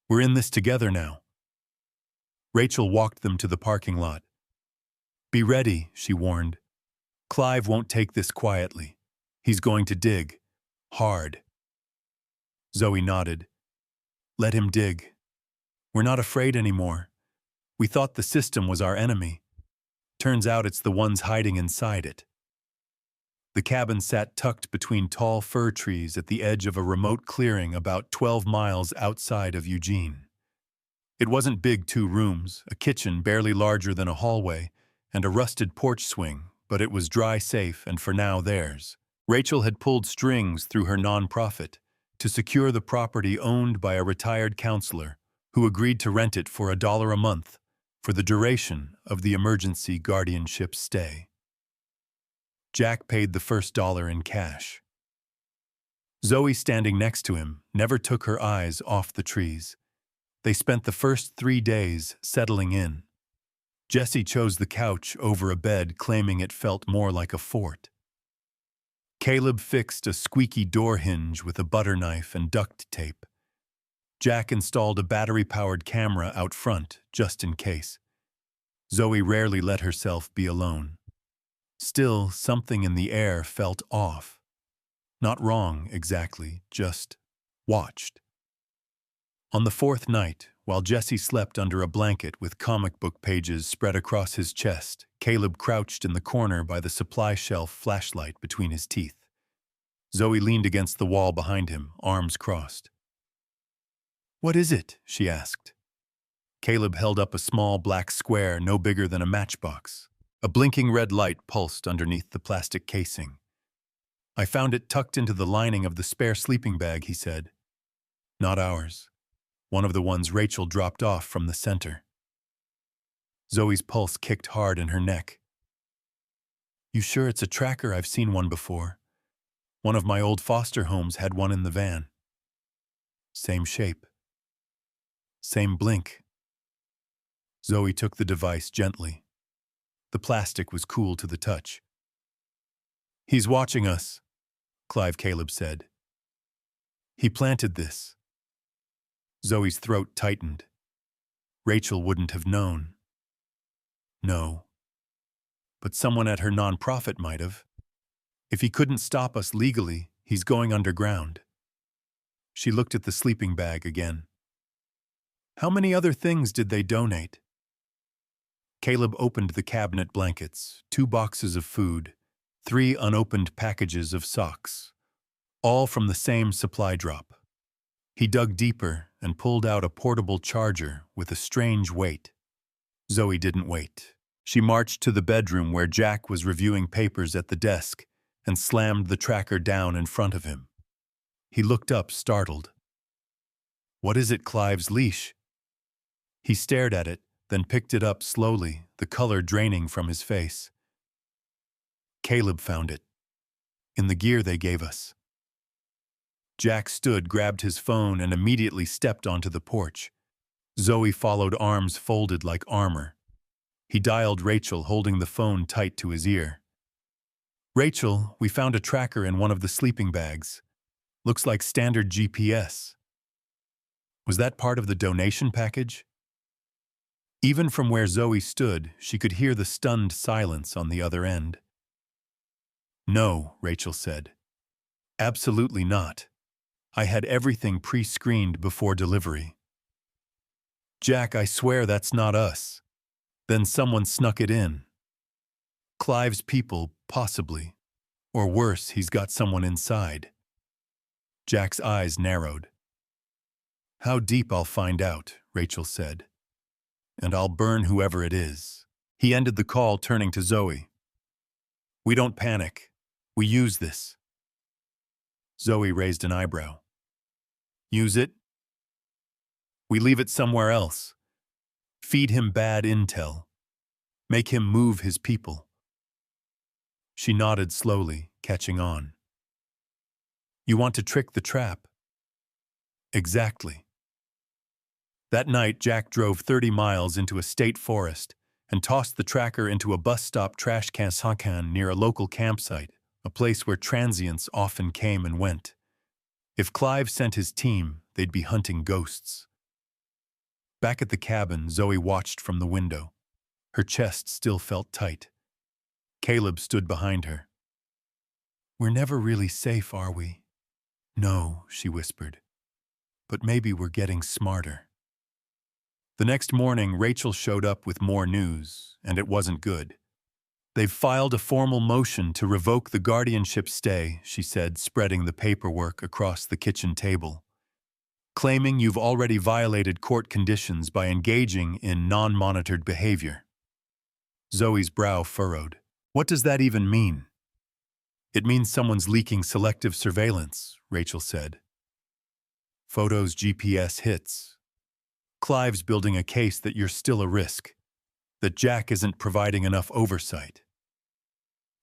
We're in this together now. Rachel walked them to the parking lot. Be ready, she warned. Clive won't take this quietly. He's going to dig. Hard. Zoe nodded. Let him dig. We're not afraid anymore. We thought the system was our enemy. Turns out it's the ones hiding inside it. The cabin sat tucked between tall fir trees at the edge of a remote clearing about 12 miles outside of Eugene. It wasn't big, 2 rooms, a kitchen barely larger than a hallway, and a rusted porch swing, but it was dry, safe, and for now theirs. Rachel had pulled strings through her nonprofit to secure the property owned by a retired counselor who agreed to rent it for $1 a month for the duration of the emergency guardianship stay. Jack paid the first dollar in cash. Zoe, standing next to him, never took her eyes off the trees. They spent the first 3 days settling in. Jessie chose the couch over a bed, claiming it felt more like a fort. Caleb fixed a squeaky door hinge with a butter knife and duct tape. Jack installed a battery-powered camera out front, just in case. Zoe rarely let herself be alone. Still, something in the air felt off. Not wrong, exactly, just watched. On the 4th night, while Jesse slept under a blanket with comic book pages spread across his chest, Caleb crouched in the corner by the supply shelf, flashlight between his teeth. Zoe leaned against the wall behind him, arms crossed. "What is it?" she asked. Caleb held up a small black square no bigger than a matchbox. A blinking red light pulsed underneath the plastic casing. "I found it tucked into the lining of the spare sleeping bag," he said. "Not ours. One of the ones Rachel dropped off from the center." Zoe's pulse kicked hard in her neck. "You sure it's a tracker? I've seen one before. One of my old foster homes had one in the van. Same shape. Same blink." Zoe took the device gently. The plastic was cool to the touch. "He's watching us," Clive Caleb said. "He planted this." Zoe's throat tightened. Rachel wouldn't have known. No. But someone at her nonprofit might have. If he couldn't stop us legally, he's going underground. She looked at the sleeping bag again. "How many other things did they donate?" Caleb opened the cabinet blankets, 2 boxes of food, 3 unopened packages of socks, all from the same supply drop. He dug deeper and pulled out a portable charger with a strange weight. Zoe didn't wait. She marched to the bedroom where Jack was reviewing papers at the desk and slammed the tracker down in front of him. He looked up, startled. "What is it, Clive's leash?" He stared at it, then picked it up slowly, the color draining from his face. "Caleb found it. In the gear they gave us." Jack stood, grabbed his phone, and immediately stepped onto the porch. Zoe followed, arms folded like armor. He dialed Rachel, holding the phone tight to his ear. "Rachel, we found a tracker in one of the sleeping bags. Looks like standard GPS. Was that part of the donation package?" Even from where Zoe stood, she could hear the stunned silence on the other end. "No," Rachel said. "Absolutely not. I had everything pre-screened before delivery." "Jack, I swear that's not us. Then someone snuck it in. Clive's people, possibly. Or worse, he's got someone inside." Jack's eyes narrowed. "How deep, I'll find out," Rachel said. "And I'll burn whoever it is." He ended the call, turning to Zoe. "We don't panic. We use this." Zoe raised an eyebrow. "Use it?" "We leave it somewhere else. Feed him bad intel. Make him move his people." She nodded slowly, catching on. "You want to trick the trap?" "Exactly." That night, Jack drove 30 miles into a state forest and tossed the tracker into a bus stop trash can near a local campsite, a place where transients often came and went. If Clive sent his team, they'd be hunting ghosts. Back at the cabin, Zoe watched from the window. Her chest still felt tight. Caleb stood behind her. "We're never really safe, are we?" "No," she whispered. "But maybe we're getting smarter." The next morning, Rachel showed up with more news, and it wasn't good. They've filed a formal motion to revoke the guardianship stay, she said, spreading the paperwork across the kitchen table, claiming you've already violated court conditions by engaging in non-monitored behavior. Zoe's brow furrowed. What does that even mean? It means someone's leaking selective surveillance, Rachel said. Photos, GPS hits. Clive's building a case that you're still a risk, that Jack isn't providing enough oversight.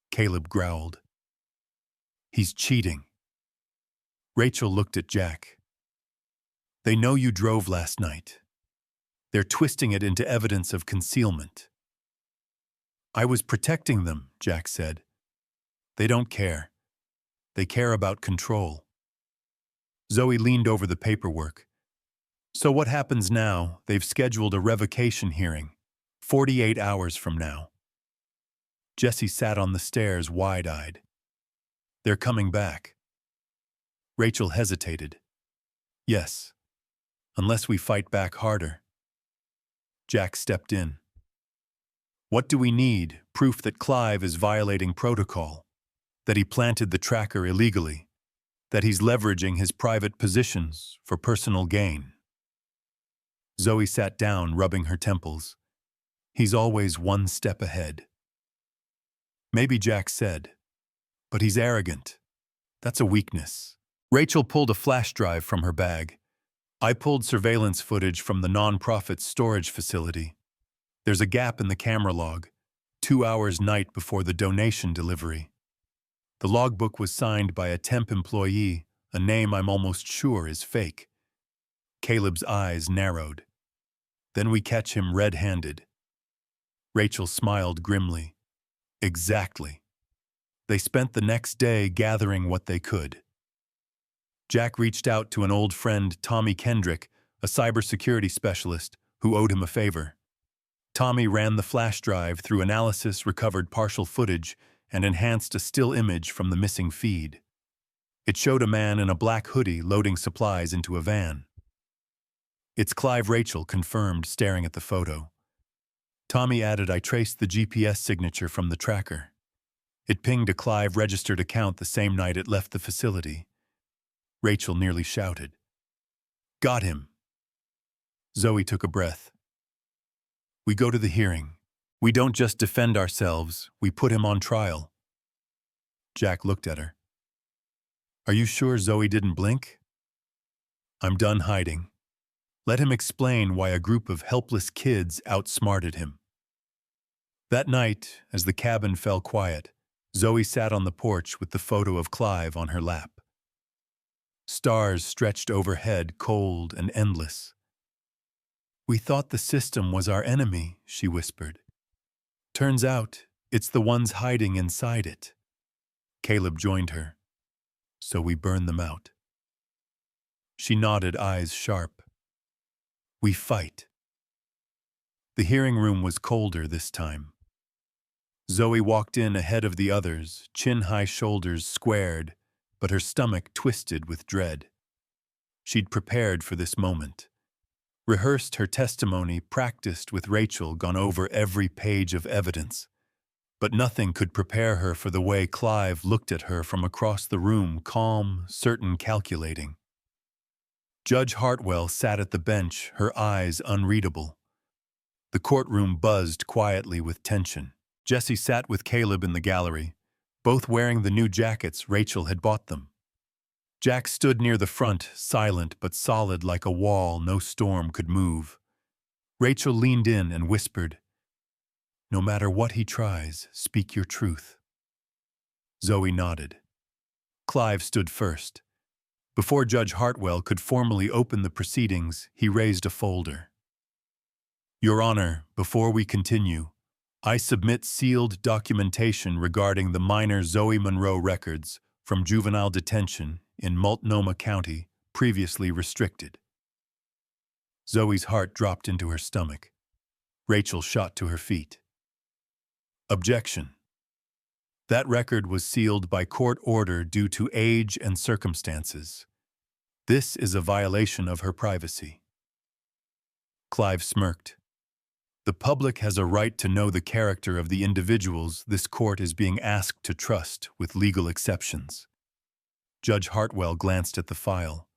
Caleb growled. He's cheating. Rachel looked at Jack. They know you drove last night. They're twisting it into evidence of concealment. I was protecting them, Jack said. They don't care. They care about control. Zoe leaned over the paperwork. So what happens now? They've scheduled a revocation hearing, 48 hours from now. Jesse sat on the stairs wide-eyed. They're coming back. Rachel hesitated. Yes, unless we fight back harder. Jack stepped in. What do we need? Proof that Clive is violating protocol, that he planted the tracker illegally, that he's leveraging his private positions for personal gain. Zoe sat down, rubbing her temples. He's always one step ahead. Maybe Jack said, but he's arrogant. That's a weakness. Rachel pulled a flash drive from her bag. I pulled surveillance footage from the nonprofit's storage facility. There's a gap in the camera log, 2 hours night before the donation delivery. The logbook was signed by a temp employee, a name I'm almost sure is fake. Caleb's eyes narrowed. Then we catch him red-handed. Rachel smiled grimly. Exactly. They spent the next day gathering what they could. Jack reached out to an old friend, Tommy Kendrick, a cybersecurity specialist, who owed him a favor. Tommy ran the flash drive through analysis, recovered partial footage, and enhanced a still image from the missing feed. It showed a man in a black hoodie loading supplies into a van. It's Clive, Rachel confirmed, staring at the photo. Tommy added, I traced the GPS signature from the tracker. It pinged a Clive registered account the same night it left the facility. Rachel nearly shouted. Got him. Zoe took a breath. We go to the hearing. We don't just defend ourselves, we put him on trial. Jack looked at her. Are you sure Zoe didn't blink? I'm done hiding. Let him explain why a group of helpless kids outsmarted him. That night, as the cabin fell quiet, Zoe sat on the porch with the photo of Clive on her lap. Stars stretched overhead, cold and endless. We thought the system was our enemy, she whispered. Turns out, it's the ones hiding inside it. Caleb joined her. So we burned them out. She nodded, eyes sharp. We fight. The hearing room was colder this time. Zoe walked in ahead of the others, chin-high shoulders squared, but her stomach twisted with dread. She'd prepared for this moment. Rehearsed her testimony, practiced with Rachel, gone over every page of evidence. But nothing could prepare her for the way Clive looked at her from across the room, calm, certain, calculating. Judge Hartwell sat at the bench, her eyes unreadable. The courtroom buzzed quietly with tension. Jesse sat with Caleb in the gallery, both wearing the new jackets Rachel had bought them. Jack stood near the front, silent but solid like a wall no storm could move. Rachel leaned in and whispered, No matter what he tries, speak your truth. Zoe nodded. Clive stood first. Before Judge Hartwell could formally open the proceedings, he raised a folder. Your Honor, before we continue, I submit sealed documentation regarding the minor Zoe Monroe records from juvenile detention in Multnomah County, previously restricted. Zoe's heart dropped into her stomach. Rachel shot to her feet. Objection. That record was sealed by court order due to age and circumstances. This is a violation of her privacy. Clive smirked. The public has a right to know the character of the individuals this court is being asked to trust, with legal exceptions. Judge Hartwell glanced at the file.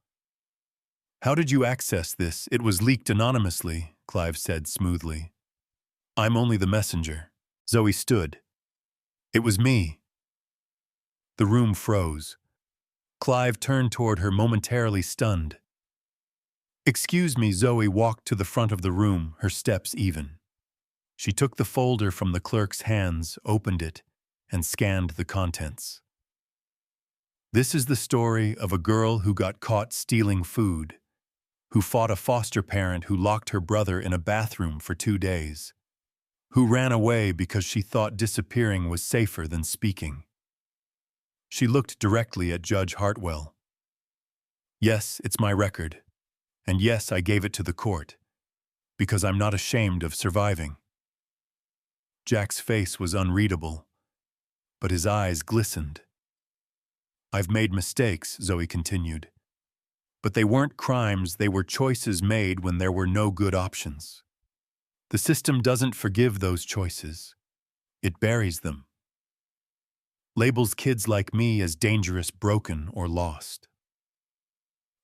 How did you access this? It was leaked anonymously, Clive said smoothly. I'm only the messenger. Zoe stood. It was me. The room froze. Clive turned toward her, momentarily stunned. Excuse me, Zoe walked to the front of the room, her steps even. She took the folder from the clerk's hands, opened it, and scanned the contents. This is the story of a girl who got caught stealing food, who fought a foster parent who locked her brother in a bathroom for 2 days, who ran away because she thought disappearing was safer than speaking. She looked directly at Judge Hartwell. Yes, it's my record. And yes, I gave it to the court, because I'm not ashamed of surviving. Jack's face was unreadable, but his eyes glistened. I've made mistakes, Zoe continued. But they weren't crimes, they were choices made when there were no good options. The system doesn't forgive those choices. It buries them. Labels kids like me as dangerous, broken, or lost.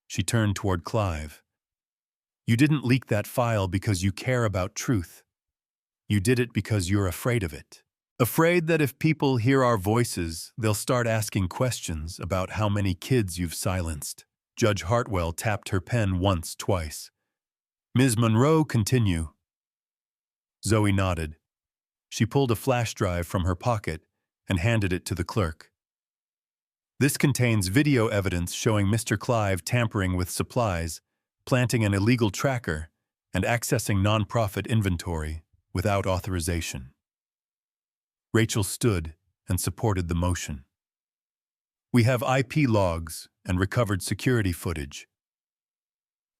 She turned toward Clive. You didn't leak that file because you care about truth. You did it because you're afraid of it. Afraid that if people hear our voices, they'll start asking questions about how many kids you've silenced. Judge Hartwell tapped her pen once, twice. Ms. Monroe, continue. Zoe nodded. She pulled a flash drive from her pocket and handed it to the clerk. This contains video evidence showing Mr. Clive tampering with supplies, planting an illegal tracker, and accessing nonprofit inventory without authorization. Rachel stood and supported the motion. We have IP logs and recovered security footage.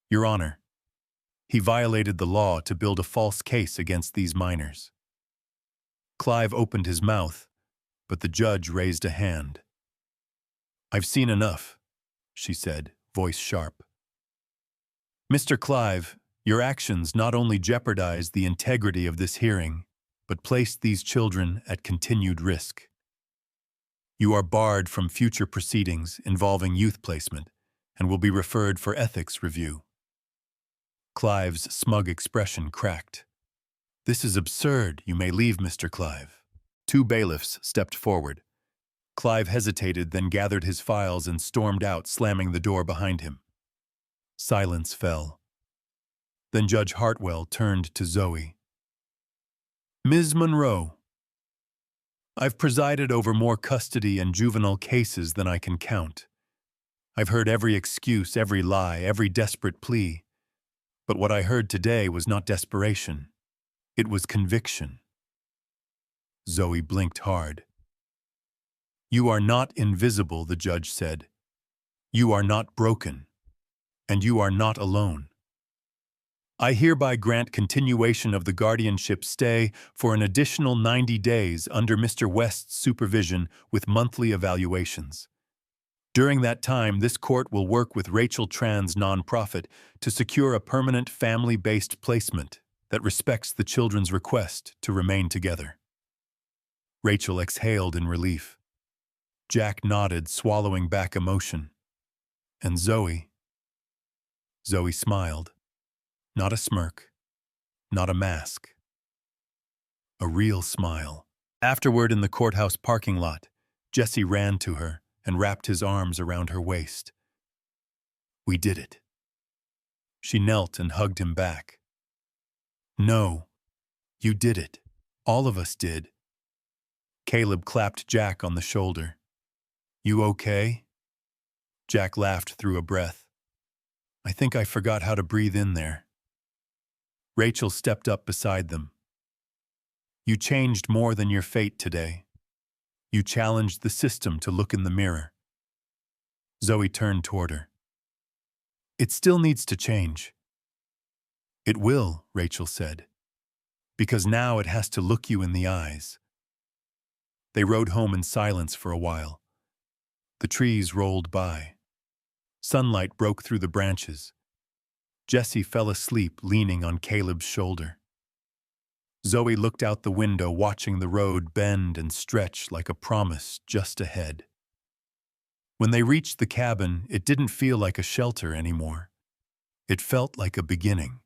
Your Honor, he violated the law to build a false case against these minors. Clive opened his mouth, but the judge raised a hand. I've seen enough, she said, voice sharp. Mr. Clive, your actions not only jeopardized the integrity of this hearing, but placed these children at continued risk. You are barred from future proceedings involving youth placement and will be referred for ethics review. Clive's smug expression cracked. This is absurd. You may leave, Mr. Clive. 2 bailiffs stepped forward. Clive hesitated, then gathered his files and stormed out, slamming the door behind him. Silence fell. Then Judge Hartwell turned to Zoe. Ms. Monroe, I've presided over more custody and juvenile cases than I can count. I've heard every excuse, every lie, every desperate plea. But what I heard today was not desperation. It was conviction. Zoe blinked hard. You are not invisible, the judge said. You are not broken. And you are not alone. I hereby grant continuation of the guardianship stay for an additional 90 days under Mr. West's supervision with monthly evaluations. During that time, this court will work with Rachel Tran's nonprofit to secure a permanent family-based placement that respects the children's request to remain together. Rachel exhaled in relief. Jack nodded, swallowing back emotion. And Zoe smiled. Not a smirk, not a mask. A real smile. Afterward, in the courthouse parking lot, Jesse ran to her and wrapped his arms around her waist. We did it. She knelt and hugged him back. No, you did it. All of us did. Caleb clapped Jack on the shoulder. You okay? Jack laughed through a breath. I think I forgot how to breathe in there. Rachel stepped up beside them. You changed more than your fate today. You challenged the system to look in the mirror. Zoe turned toward her. It still needs to change. It will, Rachel said, because now it has to look you in the eyes. They rode home in silence for a while. The trees rolled by. Sunlight broke through the branches. Jesse fell asleep leaning on Caleb's shoulder. Zoe looked out the window, watching the road bend and stretch like a promise just ahead. When they reached the cabin, it didn't feel like a shelter anymore. It felt like a beginning.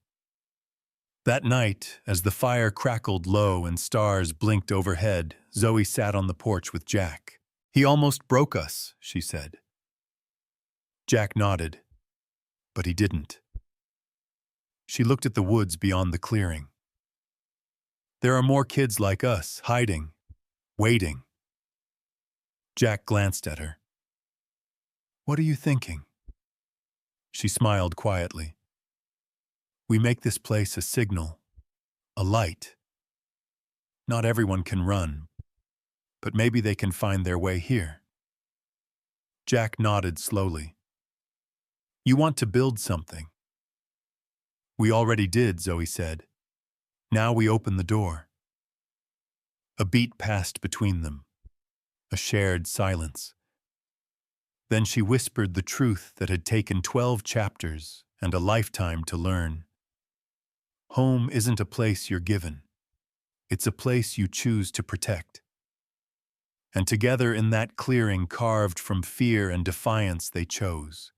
That night, as the fire crackled low and stars blinked overhead, Zoe sat on the porch with Jack. "He almost broke us," she said. Jack nodded, but he didn't. She looked at the woods beyond the clearing. "There are more kids like us, hiding, waiting." Jack glanced at her. "What are you thinking?" She smiled quietly. "We make this place a signal, a light. Not everyone can run, but maybe they can find their way here." Jack nodded slowly. "You want to build something." "We already did," Zoe said. "Now we open the door." A beat passed between them, a shared silence. Then she whispered the truth that had taken 12 chapters and a lifetime to learn. Home isn't a place you're given. It's a place you choose to protect. And together in that clearing carved from fear and defiance they chose.